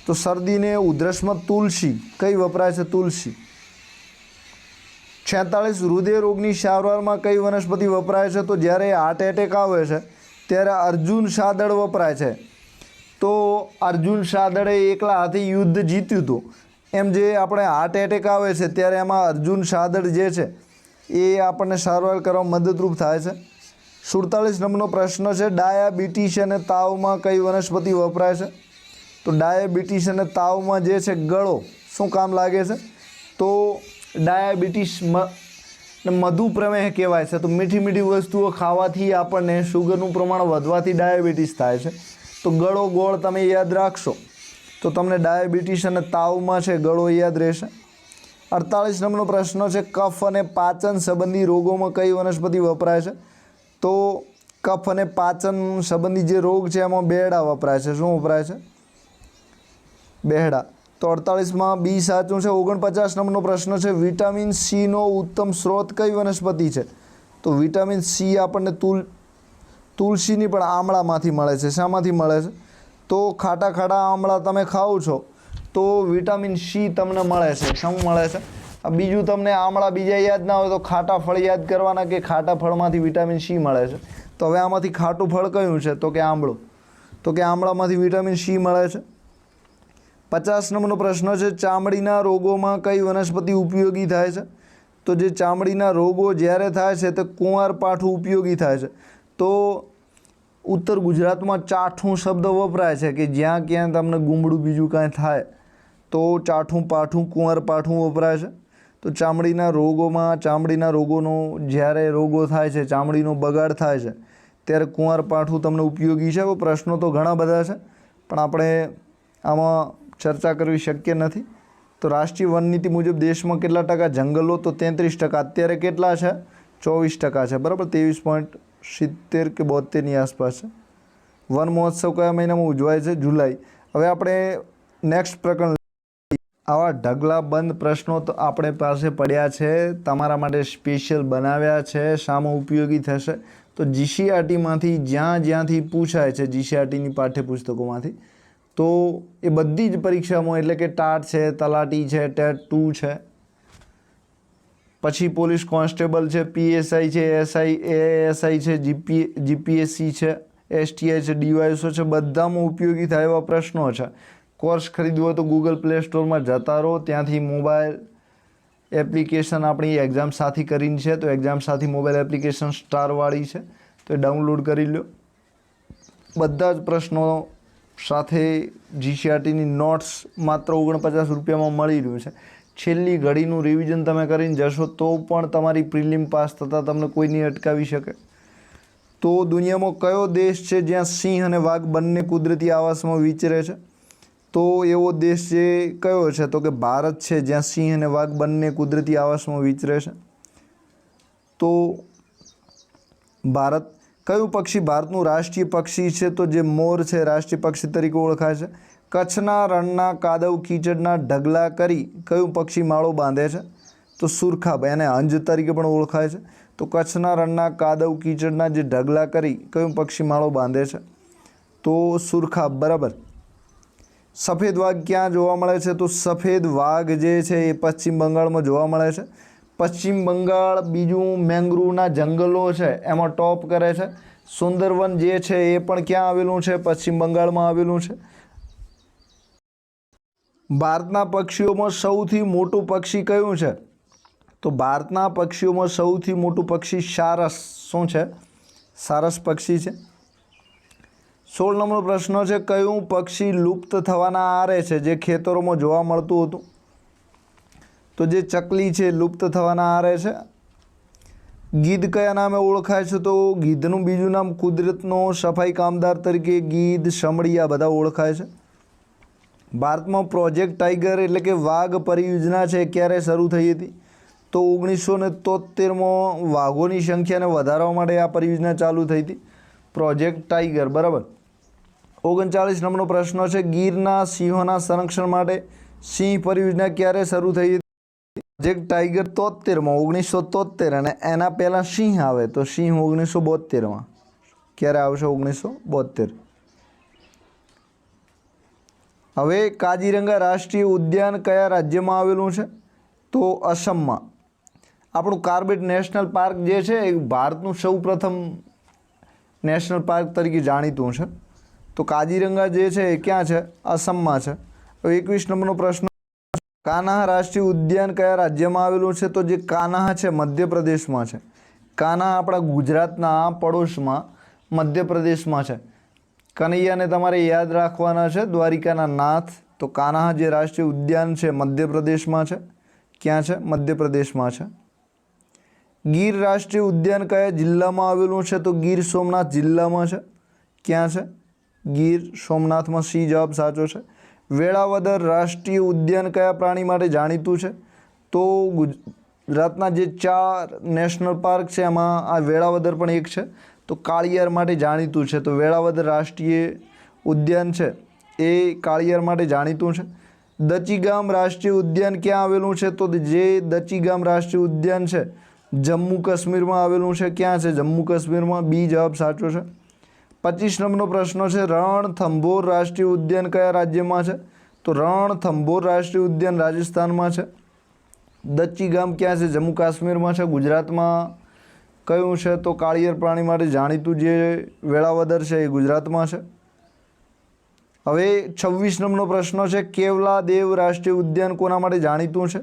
તો શરદીને ઉધરસમાં તુલસી. કઈ વપરાય છે? તુલસી. 46 હૃદય રોગની સારવારમાં કઈ વનસ્પતિ વપરાય છે? તો જ્યારે હાર્ટ એટેક આવે છે ત્યારે અર્જુન સાદળ વપરાય છે. તો અર્જુન સાદળે એકલા હાથે યુદ્ધ જીત્યું હતું એમ જે આપણે હાર્ટ એટેક આવે છે ત્યારે એમાં અર્જુન સાદળ જે છે એ આપણને સારવાર કરવામાં મદદરૂપ થાય છે. 47 નંબરનો પ્રશ્ન છે, ડાયાબિટીસ અને તાવમાં કઈ વનસ્પતિ વપરાય છે? તો ડાયાબિટીસ અને તાવમાં જે છે ગળો શું કામ લાગે છે? તો ડાયાબિટીસમાં ને મધુપ્રમેહ કહેવાય છે. તો મીઠી મીઠી વસ્તુઓ ખાવાથી આપણને શુગરનું પ્રમાણ વધવાથી ડાયાબિટીસ થાય છે. તો ગળો ગોળ તમે યાદ રાખશો તો તમને ડાયાબિટીસ અને તાવમાં છે ગળો યાદ રહેશે. 48 નંબરનો પ્રશ્ન છે, કફ અને પાચન સંબંધી રોગોમાં કઈ વનસ્પતિ વપરાય છે? તો કફ અને પાચન સંબંધી જે રોગ છે એમાં બેહડા વપરાય છે. શું વપરાય છે? બેહડા. તો 48માં બી સાચું છે. 49 નંબરનો પ્રશ્ન છે, વિટામિન સીનો ઉત્તમ સ્ત્રોત કઈ વનસ્પતિ છે? તો વિટામિન સી આપણને તુલસીની પણ આમળામાંથી મળે છે. શામાંથી મળે છે? તો ખાટા ખાટા આમળા તમે ખાઓ છો તો વિટામિન સી તમને મળે છે. શું મળે છે? બીજું તમને આમળા બીજા યાદ ના હોય તો ખાટા ફળ યાદ કરવાના કે ખાટા ફળમાંથી વિટામિન સી મળે છે. તો હવે આમાંથી ખાટું ફળ કયું છે? તો કે આંબળું. તો કે આમળામાંથી વિટામિન સી મળે છે. 50 નંબરનો પ્રશ્ન છે, ચામડીના રોગોમાં કઈ વનસ્પતિ ઉપયોગી થાય છે? તો જે ચામડીના રોગો જ્યારે થાય છે તે કુંવારપાઠું ઉપયોગી થાય છે. તો ઉત્તર ગુજરાતમાં ચાઠું શબ્દ વપરાય છે કે જ્યાં ક્યાં તમને ગુમડું બીજું કાંઈ થાય તો ચાઠું પાઠું કુંવારપાઠું વપરાય છે. તો ચામડીના રોગોમાં ચામડીના રોગોનો જ્યારે રોગો થાય છે, ચામડીનો બગાડ થાય છે ત્યારે કુંવારપાઠું તમને ઉપયોગી છે. પ્રશ્નો તો ઘણા બધા છે પણ આપણે આમાં ચર્ચા કરવી શક્ય નથી. તો રાષ્ટ્રીય વન નીતિ મુજબ દેશમાં કેટલા ટકા જંગલો? તો 33%. અત્યારે કેટલા છે? 24% છે. બરાબર, 23.70 કે 72ની આસપાસ છે. વન મહોત્સવ કયા મહિનામાં ઉજવાય છે? જુલાઈ. હવે આપણે નેક્સ્ટ પ્રકરણ. આવા ઢગલાબંધ પ્રશ્નો તો આપણે પાસે પડ્યા છે, તમારા માટે સ્પેશિયલ બનાવ્યા છે. શામાં ઉપયોગી થશે? તો જીસીઆરટીમાંથી જ્યાંથી પૂછાય છે, જીસીઆરટીની પાઠ્યપુસ્તકોમાંથી, તો એ બધી જ પરીક્ષામાં, એટલે કે ટાટ છે, તલાટી છે, ટેટ 2 છે, પછી પોલીસ કોન્સ્ટેબલ છે, પીએસઆઈ છે, એએસઆઈ છે, જીપીએસસી છે, એસટીઆઈ છે, ડીવાયએસઓ છે, બધામાં ઉપયોગી થાય એવા પ્રશ્નો છે. કોર્સ ખરીદવો હોય તો ગૂગલ પ્લે સ્ટોરમાં જતા રહો, ત્યાંથી મોબાઈલ એપ્લિકેશન આપણી એક્ઝામ સાથી કરીને છે, તો એક્ઝામ સાથી મોબાઈલ એપ્લિકેશન સ્ટારવાળી છે, તો એ ડાઉનલોડ કરી લો. બધા જ પ્રશ્નો સાથે જીસીઆરટીની નોટ્સ માત્ર 49 રૂપિયામાં મળી રહ્યું છે. છેલ્લી ઘડીનું રિવિઝન તમે કરીને જશો તો પણ તમારી પ્રિલિમ પાસ થતાં તમને કોઈ નહીં અટકાવી શકે. તો દુનિયામાં કયો દેશ છે જ્યાં સિંહ અને વાઘ બંને કુદરતી આવાસમાં વિચરે છે? તો એવો દેશ જે કયો છે? તો કે ભારત છે, જ્યાં સિંહ અને વાઘ બંને કુદરતી આવાસમાં વિચરે છે. તો ભારત. કયું પક્ષી ભારતનું રાષ્ટ્રીય પક્ષી છે? તો જે મોર છે રાષ્ટ્રીય પક્ષી તરીકે ઓળખાય છે. કચ્છના રણના કાદવ કીચડના ઢગલા કરી કયું પક્ષી માળો બાંધે છે? તો સુરખાબ. એને હંજ તરીકે પણ ઓળખાય છે. તો કચ્છના રણના કાદવ કીચડના જે ઢગલા કરી કયું પક્ષી માળો બાંધે છે? તો સુરખાબ. બરાબર. સફેદ વાઘ ક્યાં જોવા મળે છે? તો સફેદ વાઘ જે છે એ પશ્ચિમ બંગાળમાં જોવા મળે છે. પશ્ચિમ બંગાળ બીજું મેંગ્રુવના જંગલો છે એમાં ટોપ કરે છે. સુંદરવન જે છે એ પણ ક્યાં આવેલું છે? પશ્ચિમ બંગાળમાં આવેલું છે. ભારતના પક્ષીઓમાં સૌથી મોટું પક્ષી કયું છે? તો ભારતના પક્ષીઓમાં સૌથી મોટું પક્ષી સારસ. શું છે? સારસ પક્ષી છે. 16 નંબરનો પ્રશ્ન છે, કયું પક્ષી લુપ્ત થવાના આરે છે જે ખેતરોમાં જોવા મળતું હતું? તો જે ચકલી છે લુપ્ત થવાના આરે છે. ગીધ કયા નામે ઓળખાય છે? તો ગીધનું બીજું નામ કુદરતનો સફાઈ કામદાર તરીકે ગીધ, સમડી આ બધા ઓળખાય છે. ભારતમાં પ્રોજેક્ટ ટાઈગર એટલે કે વાઘ પરિયોજના છે ક્યારે શરૂ થઈ હતી? તો 1973માં વાઘોની સંખ્યાને વધારવા માટે આ પરિયોજના ચાલુ થઈ હતી, પ્રોજેક્ટ ટાઈગર. બરાબર. 39 નંબરનો પ્રશ્ન છે, ગીરના સિંહોના સંરક્ષણ માટે સિંહ પરિયોજના ક્યારે શરૂ થઈ હતી? પ્રોજેક્ટ ટાઈગર 73માં 1973, અને એના પહેલાં સિંહ આવે તો સિંહ 1972માં. ક્યારે આવશે? 1972. હવે કાજીરંગા રાષ્ટ્રીય ઉદ્યાન કયા રાજ્યમાં આવેલું છે? તો અસમમાં. આપણું કાર્બેટ નેશનલ પાર્ક જે છે એ ભારતનું સૌપ્રથમ નેશનલ પાર્ક તરીકે જાણીતું છે. તો કાજીરંગા જે છે એ ક્યાં છે? અસમમાં છે. હવે 21 નંબરનો પ્રશ્ન, કાન્હા રાષ્ટ્રીય ઉદ્યાન કયા રાજ્યમાં આવેલું છે? તો જે કાન્હા છે મધ્યપ્રદેશમાં છે. કાન્હા આપણા ગુજરાતના પડોશમાં મધ્યપ્રદેશમાં છે. કનૈયાને તમારે યાદ રાખવાના છે, દ્વારિકાના નાથ. તો કાન્હા જે રાષ્ટ્રીય ઉદ્યાન છે મધ્યપ્રદેશમાં છે. ક્યાં છે? મધ્યપ્રદેશમાં છે. ગીર રાષ્ટ્રીય ઉદ્યાન કયા જિલ્લામાં આવેલું છે? તો ગીર સોમનાથ જિલ્લામાં છે. ક્યાં છે? ગીર સોમનાથમાં. સી જવાબ સાચો છે. વેળાવદર રાષ્ટ્રીય ઉદ્યાન કયા પ્રાણી માટે જાણીતું છે? તો ગુજરાતના જે 4 નેશનલ પાર્ક છે એમાં આ વેળાવદર પણ એક છે. તો કાળિયાર માટે જાણીતું છે. તો વેળાવદર રાષ્ટ્રીય ઉદ્યાન છે એ કાળિયાર માટે જાણીતું છે. દચીગામ રાષ્ટ્રીય ઉદ્યાન ક્યાં આવેલું છે? તો જે દચીગામ રાષ્ટ્રીય ઉદ્યાન છે જમ્મુ કાશ્મીરમાં આવેલું છે. ક્યાં છે? જમ્મુ કાશ્મીરમાં. બી જવાબ સાચો છે. 25 નંબરનો પ્રશ્ન છે, રણથંભોર રાષ્ટ્રીય ઉદ્યાન કયા રાજ્યમાં છે? તો રણથંભોર રાષ્ટ્રીય ઉદ્યાન રાજસ્થાનમાં છે. દચીગામ ક્યાં છે? જમ્મુ કાશ્મીરમાં છે. ગુજરાતમાં કયું છે? તો કાળિયાર પ્રાણી માટે જાણીતું જે વેળાવદર છે એ ગુજરાતમાં છે. હવે 26 નંબરનો પ્રશ્ન છે, કેવલાદેવ રાષ્ટ્રીય ઉદ્યાન કોના માટે જાણીતું છે?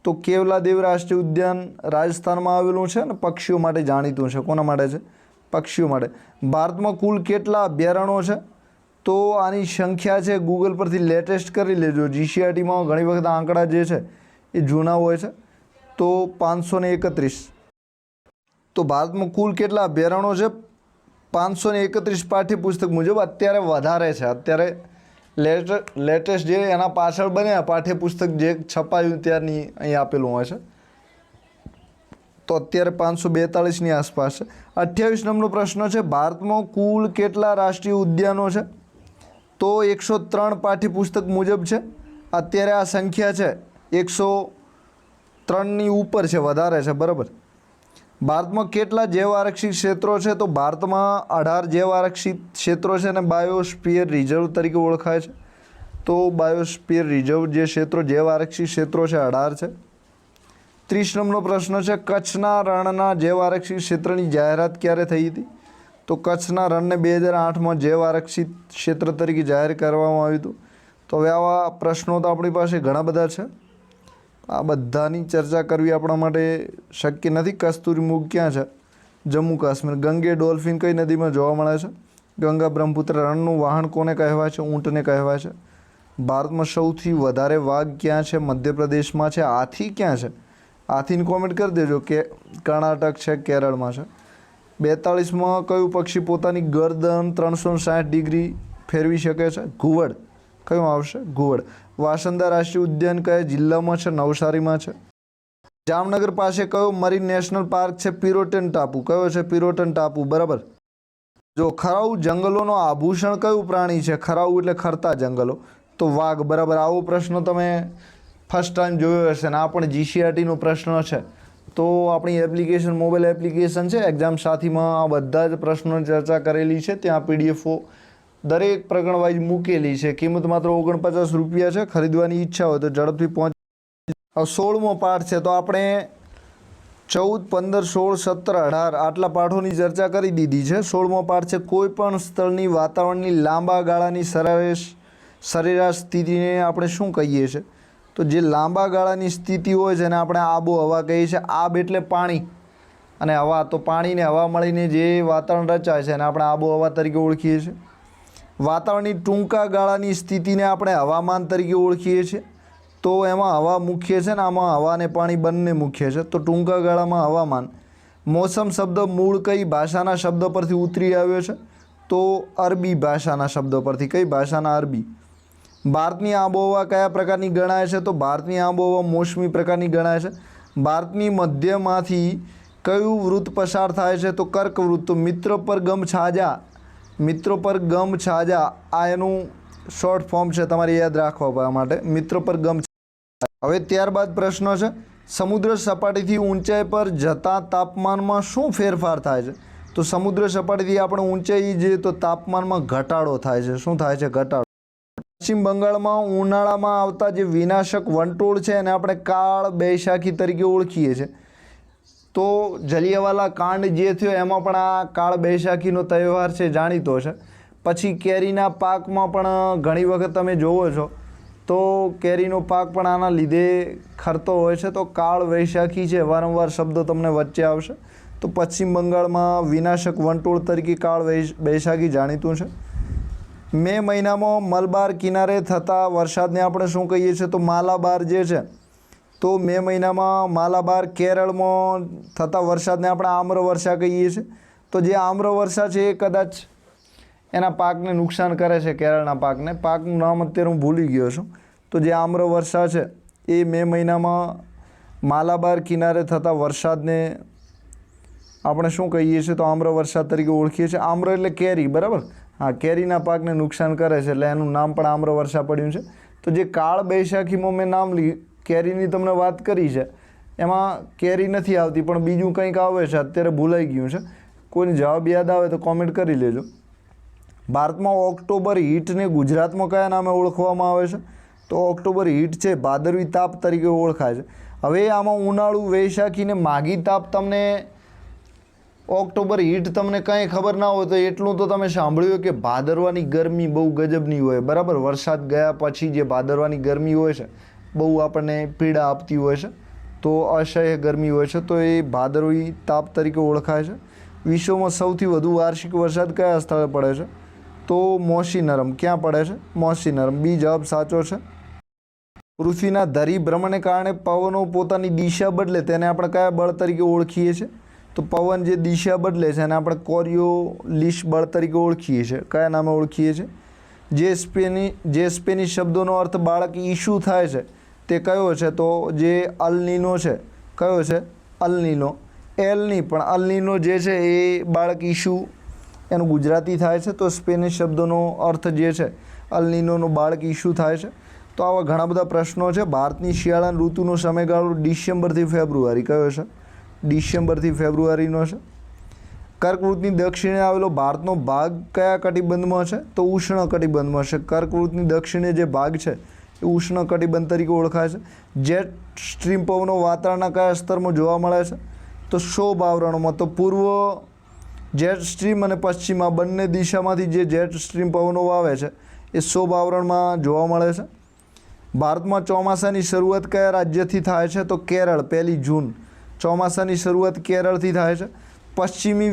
તો કેવલાદેવ રાષ્ટ્રીય ઉદ્યાન રાજસ્થાનમાં આવેલું છે અને પક્ષીઓ માટે જાણીતું છે. કોના માટે છે? પક્ષીઓ માટે. ભારતમાં કુલ કેટલા અભયારણ્યો છે? તો આની સંખ્યા છે ગૂગલ પરથી લેટેસ્ટ કરી લેજો. જીસીઆરટીમાં ઘણી વખત આંકડા જે છે એ જૂના હોય છે. તો 531. તો ભારતમાં કુલ કેટલા અભયારણ્યો છે? 531 પાઠ્યપુસ્તક મુજબ અત્યારે વધારે છે. અત્યારે લેટેસ્ટ જે એના પાછળ બન્યા પાઠ્યપુસ્તક જે છપાયું ત્યારની અહીં આપેલું હોય છે. તો અત્યારે 542ની આસપાસ છે. 28 નંબરનો પ્રશ્ન છે, ભારતમાં કુલ કેટલા રાષ્ટ્રીય ઉદ્યાનો છે? તો 103 પાઠ્યપુસ્તક મુજબ છે. અત્યારે આ સંખ્યા છે 103ની ઉપર છે, વધારે છે. બરાબર. ભારતમાં કેટલા જૈવ આરક્ષિત ક્ષેત્રો છે? તો ભારતમાં 18 જૈવ આરક્ષિત ક્ષેત્રો છે અને બાયોસ્ફિયર રિઝર્વ તરીકે ઓળખાય છે. તો બાયોસ્ફિયર રિઝર્વ જે ક્ષેત્રો જૈવ આરક્ષિત ક્ષેત્રો છે 18 છે. 30 નંબરનો પ્રશ્ન છે, કચ્છના રણના જૈવ આરક્ષિત ક્ષેત્રની જાહેરાત ક્યારે થઈ હતી? તો કચ્છના રણને 2008માં જૈવ આરક્ષિત ક્ષેત્ર તરીકે જાહેર કરવામાં આવ્યું હતું. તો હવે આવા પ્રશ્નો તો આપણી પાસે ઘણા બધા છે. આ બધાની ચર્ચા કરવી આપણા માટે શક્ય નથી. કસ્તુરી મૃગ ક્યાં છે? જમ્મુ કાશ્મીર. ગંગે ડોલ્ફિન કઈ નદીમાં જોવા મળે છે? ગંગા બ્રહ્મપુત્ર. રણનું વાહન કોને કહેવાય છે? ઊંટને કહેવાય છે. ભારતમાં સૌથી વધારે વાઘ ક્યાં છે? મધ્યપ્રદેશમાં છે. હાથી ક્યાં છે? હાથીની કોમેન્ટ કરી દેજો કે કર્ણાટક છે, કેરળમાં છે. 42માં કયું પક્ષી પોતાની ગરદન 360 ડિગ્રી ફેરવી શકે છે? ઘુવડ. કયું આવશે? ઘુવડ. વાંસદા રાષ્ટ્રીય ઉદ્યાન કયા જિલ્લામાં છે? નવસારીમાં છે. જામનગર પાસે કયો મરીન નેશનલ પાર્ક છે? પિરોટન ટાપુ. કયો છે? પિરોટન ટાપુ. બરાબર. જો ખરાઉ જંગલોનો આભૂષણ કયું પ્રાણી છે? ખરાઉ એટલે ખરતા જંગલો. તો વાઘ. બરાબર. આવો પ્રશ્ન તમે ફર્સ્ટ ટાઈમ જોયો હશે ને આ પણ જીસીઆરટીનો પ્રશ્ન છે. તો આપણી એપ્લિકેશન, મોબાઈલ એપ્લિકેશન છે એક્ઝામ સાથીમાં આ બધા જ પ્રશ્નોની ચર્ચા કરેલી છે. ત્યાં પીડીએફઓ દરેક પ્રકરણ વાઇઝ મૂકેલી છે. કિંમત માત્ર 49 રૂપિયા છે. ખરીદવાની ઈચ્છા હોય તો ઝડપથી પહોંચ. હવે 16મો પાઠ છે. તો આપણે 14, 15, 16, 17, 18 આટલા પાઠોની ચર્ચા કરી દીધી છે. 16મો પાઠ છે, કોઈ પણ સ્થળની વાતાવરણની લાંબા ગાળાની સરેરાશ સ્થિતિને આપણે શું કહીએ છીએ? તો જે લાંબા ગાળાની સ્થિતિ હોય છે એને આપણે આબોહવા કહીએ છીએ. આબ એટલે પાણી અને હવા. તો પાણી ને હવા મળીને જે વાતાવરણ રચાય છે એને આપણે આબોહવા તરીકે ઓળખીએ છીએ. વાતાવરણની ટૂંકા ગાળાની સ્થિતિને આપણે હવામાન તરીકે ઓળખીએ છીએ. તો એમાં હવા મુખ્ય છે ને આમાં હવા અને પાણી બંને મુખ્ય છે. તો ટૂંકા ગાળામાં હવામાન. મોસમ શબ્દ મૂળ કઈ ભાષાના શબ્દ પરથી ઉતરી આવ્યો છે? તો અરબી ભાષાના શબ્દ પરથી. કઈ ભાષાના? અરબી. ભારતની આબોહવા કયા પ્રકારની ગણાય છે? તો ભારતની આબોહવા મોસમી પ્રકારની ગણાય છે. ભારતની મધ્યમાંથી કયું વૃત્ત પસાર થાય છે? તો કર્કવૃત્ત. તો મિત્ર પર ગમ છાજા. મિત્રો પર ગમ છાજા આ એનું શોર્ટ ફોર્મ છે, તમારે યાદ રાખવા માટે. મિત્ર પર ગમ. હવે ત્યારબાદ પ્રશ્ન છે, સમુદ્ર સપાટીથી ઊંચાઈ પર જતાં તાપમાનમાં શું ફેરફાર થાય છે? તો સમુદ્ર સપાટીથી આપણે ઊંચાઈ જઈએ તો તાપમાનમાં ઘટાડો થાય છે. શું થાય છે? ઘટાડો. પશ્ચિમ બંગાળમાં ઉનાળામાં આવતા જે વિનાશક વંટોળ છે એને આપણે કાળ બૈશાખી તરીકે ઓળખીએ છીએ. તો જલિયાવાલા કાંડ જે થયો એમાં પણ આ કાળ બૈશાખીનો તહેવાર છે જાણીતો છે. પછી કેરીના પાકમાં પણ ઘણી વખત તમે જોવો છો તો કેરીનો પાક પણ આના લીધે ખરતો હોય છે. તો કાળ વૈશાખી છે, વારંવાર શબ્દો તમને વચ્ચે આવશે. તો પશ્ચિમ બંગાળમાં વિનાશક વંટોળ તરીકે કાળ બૈશાખી જાણીતું છે. મે મહિનામાં મલબાર કિનારે થતા વરસાદને આપણે શું કહીએ છીએ? તો માલાબાર જે છે તો મે મહિનામાં માલાબાર કેરળમાં થતા વરસાદને આપણે આમ્રવર્ષા કહીએ છીએ. તો જે આમ્રવર્ષા છે એ કદાચ એના પાકને નુકસાન કરે છે, કેરળના પાકને. પાકનું નામ અત્યારે હું ભૂલી ગયો છું. તો જે આમ્રવર્ષા છે એ મે મહિનામાં માલાબાર કિનારે થતા વરસાદને આપણે શું કહીએ છીએ? તો આમ્રવર્ષા તરીકે ઓળખીએ છીએ. આમ્ર એટલે કેરી, બરાબર? હા, કેરીના પાકને નુકસાન કરે છે એટલે એનું નામ પણ આમ્રવર્ષા પડ્યું છે. તો જે કાળ બૈશાખીમાં મેં કેરીની તમને વાત કરી છે, એમાં કેરી નથી આવતી પણ બીજું કંઈક આવે છે, અત્યારે ભૂલાઈ ગયું છે. કોઈને જવાબ યાદ આવે તો કોમેન્ટ કરી લેજો. ભારતમાં ઓક્ટોબર હીટને ગુજરાતમાં કયા નામે ઓળખવામાં આવે છે? તો ઓક્ટોબર હીટ છે ભાદરવી તાપ તરીકે ઓળખાય છે. હવે આમાં ઉનાળુ, વૈશાખી ને માઘી તાપ તમને ઓક્ટોબર હીટ તમને કંઈ ખબર ના હોય તો એટલું તો તમે સાંભળ્યું કે ભાદરવાની ગરમી બહુ ગજબની હોય, બરાબર? વરસાદ ગયા પછી જે ભાદરવાની ગરમી હોય છે બહુ આપણને પીડા આપતી હોય છે, તો અસહ્ય ગરમી હોય છે, તો એ ભાદરવી તાપ તરીકે ઓળખાય છે. વિશ્વમાં સૌથી વધુ વાર્ષિક વરસાદ કયા સ્થળે પડે છે? તો મોસીનરમ. ક્યાં પડે છે? મોસીનરમ. બી જવાબ સાચો છે. પૃથ્વીના ધરી ભ્રમણને કારણે પવનો પોતાની દિશા બદલે તેને આપણે કયા બળ તરીકે ઓળખીએ છીએ? તો પવન જે દિશા બદલે છે એને આપણે કોરિયોલિસ બળ તરીકે ઓળખીએ છીએ. કયા નામે ઓળખીએ છીએ? જે સ્પેનિશ શબ્દોનો અર્થ બાળક ઈસુ થાય છે તે કયો છે? તો જે અલનીનો છે. કયો છે? અલનીનો. એલ નહીં પણ અલનીનો જે છે એ બાળક ઈસુ એનું ગુજરાતી થાય છે. તો સ્પેનિશ શબ્દોનો અર્થ જે છે અલનીનોનો બાળક ઈસુ થાય છે. તો આવા ઘણા બધા પ્રશ્નો છે. ભારતની શિયાળાની ઋતુનો સમયગાળો ડિસેમ્બરથી ફેબ્રુઆરી કયો છે? ડિસેમ્બરથી ફેબ્રુઆરીનો છે. કર્કવૃતની દક્ષિણે આવેલો ભારતનો ભાગ કયા કટિબંધમાં છે? તો ઉષ્ણ કટિબંધમાં છે. કર્કવૃતની દક્ષિણે જે ભાગ છે એ ઉષ્ણ કટિબંધ તરીકે ઓળખાય છે. જેટ સ્ટ્રીમ પવનો વાતાવરણના કયા સ્તરમાં જોવા મળે છે? તો શોભ આવરણોમાં. તો પૂર્વ જેટ સ્ટ્રીમ અને પશ્ચિમમાં બંને દિશામાંથી જે જેટ સ્ટ્રીમ પવનો આવે છે એ શોભ આવરણમાં જોવા મળે છે. ભારતમાં ચોમાસાની શરૂઆત કયા રાજ્યથી થાય છે? તો કેરળ. 1 જૂન. ચોમાસાની શરૂઆત કેરળથી થાય છે. પશ્ચિમી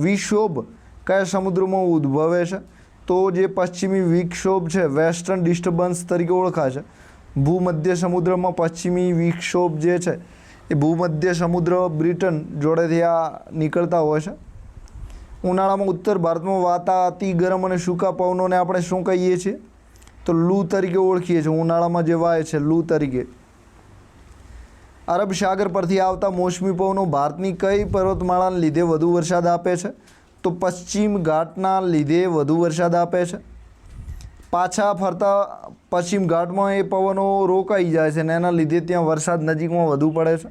વિક્ષોભ કયા સમુદ્રમાં ઉદ્ભવે છે? તો જે પશ્ચિમી વિક્ષોભ છે વેસ્ટર્ન ડિસ્ટર્બન્સ તરીકે ઓળખાય છે. ભૂમધ્ય સમુદ્રમાં પશ્ચિમી વિક્ષોભ જે છે એ ભૂમધ્ય સમુદ્ર બ્રિટન જોડેથી આ નીકળતા હોય છે. ઉનાળામાં ઉત્તર ભારતમાં વાતા અતિ ગરમ અને સૂકા પવનોને આપણે શું કહીએ છીએ? તો લૂ તરીકે ઓળખીએ છીએ. ઉનાળામાં જે વાય છે લૂ તરીકે. અરબ સાગર પરથી આવતા મોસમી પવનો ભારતની કઈ પર્વતમાળાને લીધે વધુ વરસાદ આપે છે? તો પશ્ચિમ ઘાટના લીધે વધુ વરસાદ આપે છે. પાછા ફરતા પશ્ચિમ ઘાટમાં એ પવનો રોકાઈ જાય છે અને એના લીધે ત્યાં વરસાદ નજીકમાં વધુ પડે છે.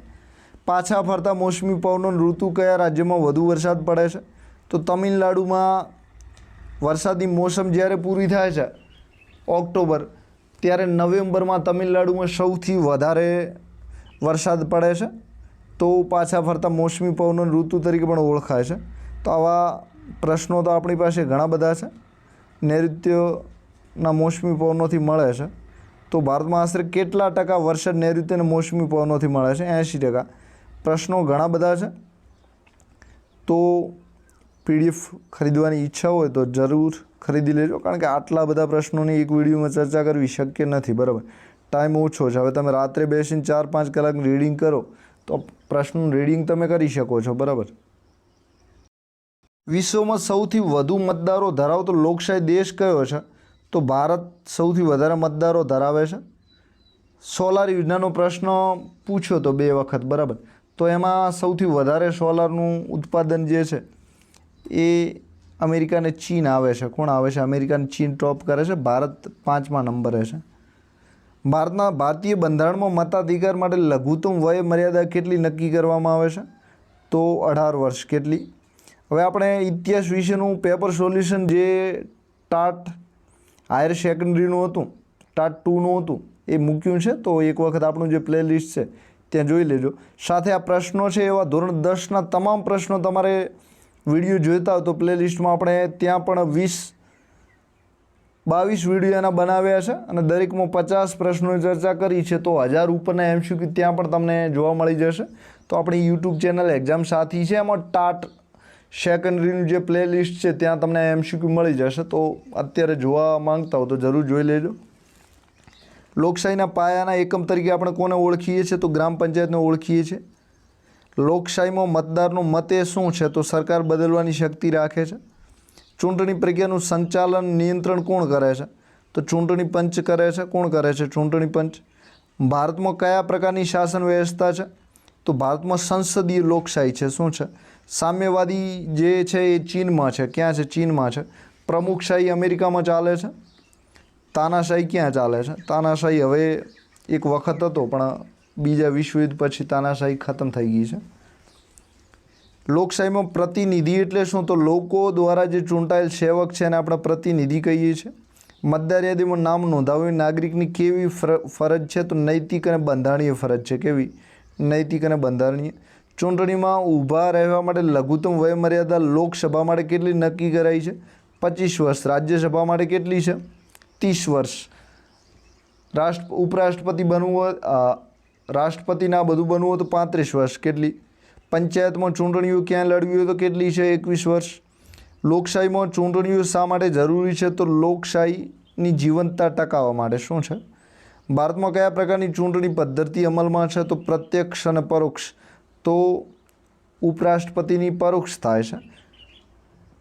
પાછા ફરતા મોસમી પવનોની ઋતુ કયા રાજ્યમાં વધુ વરસાદ પડે છે? તો તમિલનાડુમાં વરસાદની મોસમ જ્યારે પૂરી થાય છે ઓક્ટોબર, ત્યારે નવેમ્બરમાં તમિલનાડુમાં સૌથી વધારે વરસાદ પડે છે. તો પાછા ફરતા મોસમી પવનોની ઋતુ તરીકે પણ ઓળખાય છે. તો આવા પ્રશ્નો તો આપણી પાસે ઘણા બધા છે. નૈઋત્યના મોસમી પવનોથી મળે છે. તો ભારતમાં આશરે કેટલા ટકા વરસાદ નૈઋત્યના મોસમી પવનોથી મળે છે? 80%. પ્રશ્નો ઘણા બધા છે. તો PDF ખરીદવાની ઈચ્છા હોય તો જરૂર ખરીદી લેજો, કારણ કે આટલા બધા પ્રશ્નોની એક વિડીયોમાં ચર્ચા કરવી શક્ય નથી, બરાબર? ટાઈમ ઓછો છે. હવે તમે રાત્રે બેસીને 4-5 કલાકનું રીડિંગ કરો તો પ્રશ્નનું રીડિંગ તમે કરી શકો છો, બરાબર? વિશ્વમાં સૌથી વધુ મતદારો ધરાવતો લોકશાહી દેશ કયો છે? તો ભારત સૌથી વધારે મતદારો ધરાવે છે. સોલાર યોજનાનો પ્રશ્ન પૂછ્યો તો 2 વખત, બરાબર? તો એમાં સૌથી વધારે સોલારનું ઉત્પાદન જે છે એ અમેરિકા અને ચીન આવે છે. કોણ આવે છે? અમેરિકા અને ચીન ટોપ કરે છે. ભારત 5મા નંબરે છે. ભારતીય બંધારણમાં મતાધિકાર માટે લઘુત્તમ વય મર્યાદા કેટલી નક્કી કરવામાં આવે છે? તો 18 વર્ષ. કેટલી? હવે આપણે ઇતિહાસ વિશેનું પેપર સોલ્યુશન જે ટાટ હાયર સેકન્ડરીનું હતું, ટાટ 2નું હતું, એ મૂક્યું છે. તો એક વખત આપણું જે પ્લેલિસ્ટ છે ત્યાં જોઈ લેજો. સાથે આ પ્રશ્નો છે એવા ધોરણ 10ના તમામ પ્રશ્નો તમારે વિડીયો જોઈતા હોય તો પ્લેલિસ્ટમાં આપણે ત્યાં પણ 22 વિડીયો એના બનાવ્યા છે અને દરેકમાં 50 પ્રશ્નોની ચર્ચા કરી છે. તો 1000 ઉપરના MCQ ત્યાં પણ તમને જોવા મળી જશે. તો આપણી યુટ્યુબ ચેનલ એક્ઝામ સાથી છે, એમાં ટાટ સેકન્ડરીનું જે પ્લેલિસ્ટ છે ત્યાં તમને MCQ મળી જશે. તો અત્યારે જોવા માંગતા હો તો જરૂર જોઈ લેજો. લોકશાહીના પાયાના એકમ તરીકે આપણે કોને ઓળખીએ છીએ? તો ગ્રામ પંચાયતને ઓળખીએ છીએ. લોકશાહીમાં મતદારનો મત એ શું છે? તો સરકાર બદલવાની શક્તિ રાખે છે. ચૂંટણી પ્રક્રિયાનું સંચાલન નિયંત્રણ કોણ કરે છે? તો ચૂંટણી પંચ કરે છે. કોણ કરે છે? ચૂંટણી પંચ. ભારતમાં કયા પ્રકારની શાસન વ્યવસ્થા છે? તો ભારતમાં સંસદીય લોકશાહી છે. શું છે? સામ્યવાદી જે છે એ ચીનમાં છે. ક્યાં છે? ચીનમાં છે. પ્રમુખશાહી અમેરિકામાં ચાલે છે. તાનાશાહી ક્યાં ચાલે છે? તાનાશાહી હવે એક વખત હતો પણ બીજા વિશ્વયુદ્ધ પછી તાનાશાહી ખતમ થઈ ગઈ છે. લોકશાહીમાં પ્રતિનિધિ એટલે શું? તો લોકો દ્વારા જે ચૂંટાયેલ સેવક છે એને આપણે પ્રતિનિધિ કહીએ છીએ. મતદાર યાદીમાં નામ નોંધાવવી નાગરિકની કેવી ફરજ છે? તો નૈતિક અને બંધારણીય ફરજ છે. કેવી? નૈતિક અને બંધારણીય. ચૂંટણીમાં ઊભા રહેવા માટે લઘુત્તમ વયમર્યાદા લોકસભા માટે કેટલી નક્કી કરાઈ છે? 25 વર્ષ. રાજ્યસભા માટે કેટલી છે? 30 વર્ષ. ઉપરાષ્ટ્રપતિ બનવું હોય, રાષ્ટ્રપતિના બધું બનવું હોય તો 35 વર્ષ. કેટલી? પંચાયતમાં ચૂંટણીઓ ક્યાં લડવી હોય તો કેટલી છે? 21 વર્ષ. લોકશાહીમાં ચૂંટણીઓ શા માટે જરૂરી છે? તો લોકશાહીની જીવંતતા ટકાવવા માટે. શું છે? ભારતમાં કયા પ્રકારની ચૂંટણી પદ્ધતિ અમલમાં છે? તો પ્રત્યક્ષ અને પરોક્ષ. તો ઉપરાષ્ટ્રપતિની પરોક્ષ થાય છે.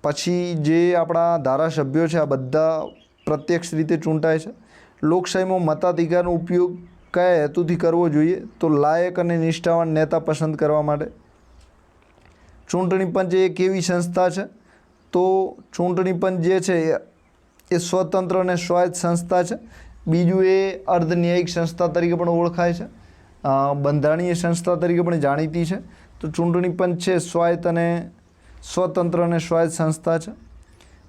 પછી જે આપણા ધારાસભ્યો છે આ બધા પ્રત્યક્ષ રીતે ચૂંટાય છે. લોકશાહીમાં મતાધિકારનો ઉપયોગ કયા હેતુથી કરવો જોઈએ? તો લાયક અને નિષ્ઠાવાન નેતા પસંદ કરવા માટે. ચૂંટણી પંચ એ કેવી સંસ્થા છે? તો ચૂંટણી પંચ જે છે એ સ્વતંત્ર અને સ્વાયત્ત સંસ્થા છે. બીજું એ અર્ધન્યાયિક સંસ્થા તરીકે પણ ઓળખાય છે. બંધારણીય સંસ્થા તરીકે પણ જાણીતી છે. તો ચૂંટણી પંચ છે સ્વાયત્ત અને સ્વતંત્ર અને સ્વાયત્ત સંસ્થા છે.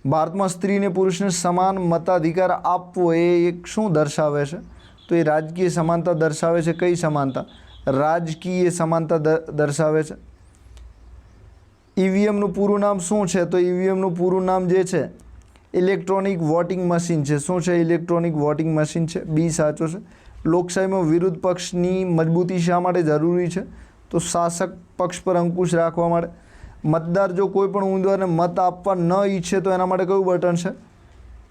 ભારતમાં સ્ત્રીને પુરુષને સમાન મતાધિકાર આપવો એ એક શું દર્શાવે છે? તો એ રાજકીય સમાનતા દર્શાવે છે. કઈ સમાનતા? રાજકીય સમાનતા દર્શાવે છે. ઈવીએમનું પૂરું નામ શું છે? તો ઈવીએમનું પૂરું નામ જે છે ઇલેક્ટ્રોનિક વોટિંગ મશીન છે. શું છે? ઇલેક્ટ્રોનિક વોટિંગ મશીન છે. બી સાચો છે. લોકશાહીમાં વિરોધ પક્ષની મજબૂતી શા માટે જરૂરી છે? તો શાસક પક્ષ પર અંકુશ રાખવા માટે. મતદાર જો કોઈ પણ ઉમેદવારને મત આપવા ન ઈચ્છે તો એના માટે કયું બટન છે?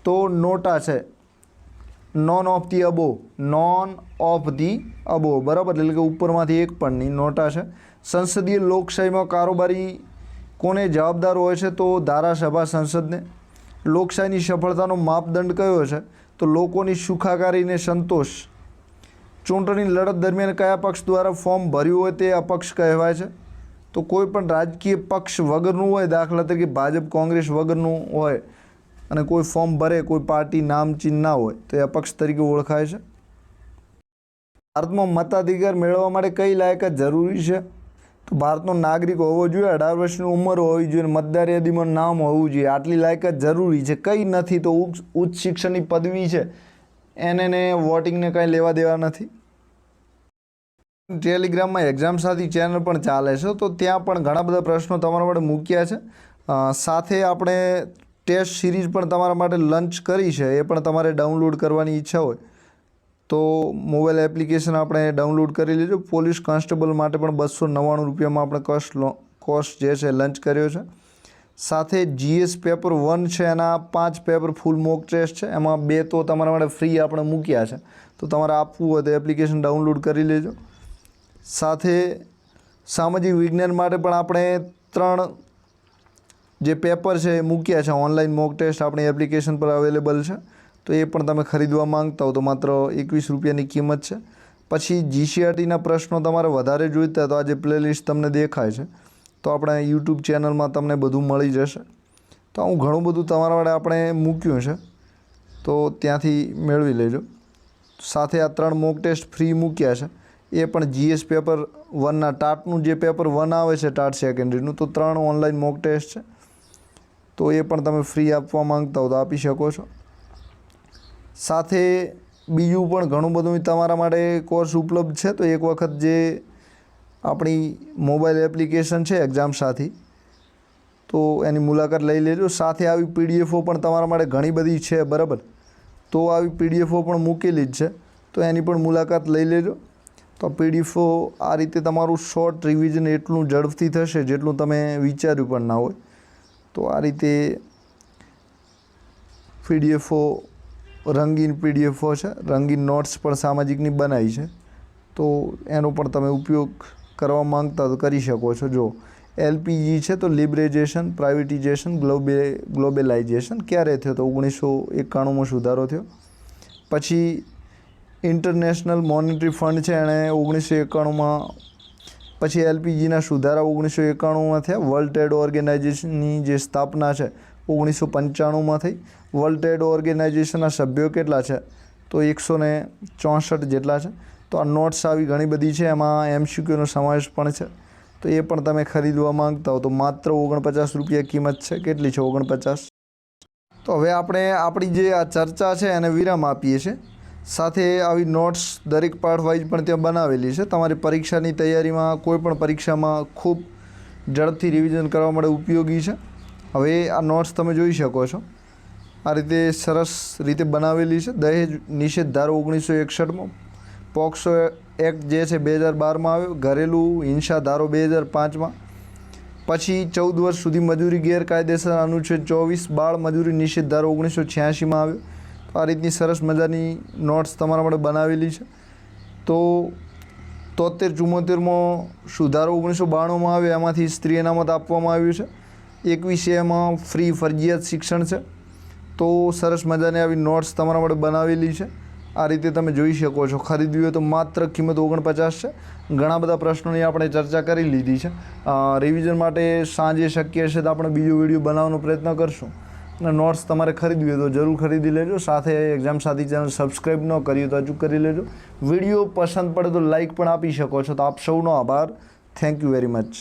તો નોટા છે. None of the above. None of the above. બરાબર, એટલે કે ઉપરમાંથી એક પણ નહીં. નોટા છે. સંસદીય લોકશાહીમાં કારોબારી કોને જવાબદાર હોય છે? તો ધારાસભા સંસદને. લોકશાહીની સફળતાનો માપદંડ કયો છે? તો લોકોની સુખાકારીને સંતોષ. ચૂંટણી લડત દરમિયાન કયા પક્ષ દ્વારા ફોર્મ ભર્યું હોય તે અપક્ષ કહેવાય છે? તો કોઈ પણ રાજકીય પક્ષ વગરનું હોય, દાખલા તરીકે ભાજપ કોંગ્રેસ વગરનું હોય અને કોઈ ફોર્મ ભરે, કોઈ પાર્ટી નામ ચિહ્ન ના હોય તો એ અપક્ષ તરીકે ઓળખાય છે. ભારતમાં મતાધિકાર મેળવવા માટે કઈ લાયકાત જરૂરી છે? તો ભારતનો નાગરિક હોવો જોઈએ, 18 વર્ષની ઉંમર હોવી જોઈએ, મતદાર યાદીમાં નામ હોવું જોઈએ. આટલી લાયકાત જરૂરી છે. કંઈ નથી. તો ઉચ્ચ શિક્ષણની પદવી છે એને વોટિંગને કાંઈ લેવા દેવા નથી. ટેલિગ્રામમાં એક્ઝામ સાથી ચેનલ પણ ચાલે છે, તો ત્યાં પણ ઘણા બધા પ્રશ્નો તમારા માટે મૂક્યા છે. સાથે આપણે ટેસ્ટ સિરીઝ પણ તમારા માટે લંચ કરી છે. એ પણ તમારે ડાઉનલોડ કરવાની ઈચ્છા હોય તો મોબાઈલ એપ્લિકેશન આપણે ડાઉનલોડ કરી લેજો. પોલીસ કોન્સ્ટેબલ માટે પણ 299 રૂપિયામાં આપણે કોર્સ જે છે લંચ કર્યો છે. સાથે જીએસ પેપર 1 છે એના 5 પેપર ફૂલ મોક ટેસ્ટ છે. એમાં 2 તો તમારા માટે ફ્રી આપણે મૂક્યા છે, તો તમારે આપવું હોય તો એપ્લિકેશન ડાઉનલોડ કરી લેજો. સાથે સામાજિક વિજ્ઞાન માટે પણ આપણે 3 જે પેપર છે એ મૂક્યા છે. ઓનલાઈન મોક ટેસ્ટ આપણી એપ્લિકેશન પર અવેલેબલ છે, તો એ પણ તમે ખરીદવા માંગતા હો તો માત્ર 21 રૂપિયાની કિંમત છે. પછી જીસીઆરટીના પ્રશ્નો તમારે વધારે જોઈતા હોય તો આ જે પ્લેલિસ્ટ તમને દેખાય છે તો આપણે યુટ્યુબ ચેનલમાં તમને બધું મળી જશે. તો આવું ઘણું બધું તમારા માટે આપણે મૂક્યું છે, તો ત્યાંથી મેળવી લેજો. સાથે આ 3 મોક ટેસ્ટ ફ્રી મૂક્યા છે. એ પણ જીએસ પેપર 1ના ટાટનું જે પેપર 1 આવે છે, ટાટ સેકન્ડરીનું, તો 3 ઓનલાઈન મોક ટેસ્ટ છે, તો એ પણ તમે ફ્રી આપવા માંગતા હો તો આપી શકો છો. સાથે બીજું પણ ઘણું બધું તમારા માટે કોર્સ ઉપલબ્ધ છે. તો એક વખત જે આપણી મોબાઈલ એપ્લિકેશન છે એક્ઝામ સાથી, તો એની મુલાકાત લઈ લેજો. સાથે આવી પીડીએફઓ પણ તમારા માટે ઘણી બધી છે, બરાબર, તો આવી પીડીએફઓ પણ મૂકેલી જ છે, તો એની પણ મુલાકાત લઈ લેજો. તો પીડીએફઓ આ રીતે તમારું શોર્ટ રિવિઝન એટલું ઝડપથી થશે જેટલું તમે વિચાર્યું પણ ના હોય. તો આ રીતે પીડીએફઓ રંગીન પીડીએફો છે, રંગીન નોટ્સ પણ સામાજિકની બનાવી છે, તો એનો પણ તમે ઉપયોગ કરવા માંગતા તો કરી શકો છો. જો LPG છે તો લિબરેઝેશન, પ્રાઇવેટાઇઝેશન, ગ્લોબલાઇઝેશન ક્યારે થયો? તો 1991માં સુધારો થયો. પછી ઇન્ટરનેશનલ મોનેટરી ફંડ છે એણે 1991માં, પછી LPGના સુધારા 1991માં થયા. વર્લ્ડ ટ્રેડ ઓર્ગેનાઇઝેશનની જે સ્થાપના છે 1995માં થઈ. વર્લ્ડ ટ્રેડ ઓર્ગેનાઇઝેશનના સભ્યો કેટલા છે? તો 164 જેટલા છે. તો આ નોટ્સ આવી ઘણી બધી છે, એમાં MCQનો સમાવેશ પણ છે, તો એ પણ તમે ખરીદવા માંગતા હો તો માત્ર 49 રૂપિયા કિંમત છે. કેટલી છે? 49. તો હવે આપણે આપણી જે આ ચર્ચા છે એને વિરામ આપીએ છીએ. સાથે આવી નોટ્સ દરેક પાર્ટ વાઇઝ પણ ત્યાં બનાવેલી છે. તમારી પરીક્ષાની તૈયારીમાં, કોઈ પણ પરીક્ષામાં ખૂબ ઝડપથી રિવિઝન કરવા માટે ઉપયોગી છે. હવે આ નોટ્સ તમે જોઈ શકો છો, આ રીતે સરસ રીતે બનાવેલી છે. દહેજ નિષેધ ધારો 1961માં, પોક્સો એક્ટ જે છે 2012માં આવ્યો, ઘરેલું હિંસા ધારો 2005માં, પછી 14 વર્ષ સુધી મજૂરી ગેરકાયદેસર અનુચ્છેદ 24, બાળ મજૂરી નિષેધ ધારો 1986માં આવ્યો. આ રીતની સરસ મજાની નોટ્સ તમારા માટે બનાવેલી છે. તો 73-74માં સુધારો 1992માં આવ્યો, એમાંથી સ્ત્રી અનામત આપવામાં આવ્યું છે. 21 ફ્રી ફરજિયાત શિક્ષણ છે. તો સરસ મજાની આવી નોટ્સ તમારા માટે બનાવેલી છે. આ રીતે તમે જોઈ શકો છો. ખરીદવી હોય તો માત્ર કિંમત 49 છે. ઘણા બધા પ્રશ્નોની આપણે ચર્ચા કરી લીધી છે. રિવિઝન માટે સાંજે શક્ય હશે તો આપણે બીજો વિડીયો બનાવવાનો પ્રયત્ન કરશું. અને નોટ્સ તમારે ખરીદવી હોય તો જરૂર ખરીદી લેજો. સાથે એક્ઝામ સાથી ચેનલ સબસ્ક્રાઈબ ન કરી તો હજુ કરી લેજો. વિડીયો પસંદ પડે તો લાઇક પણ આપી શકો છો. તો આપ સૌનો આભાર. Thank you very much.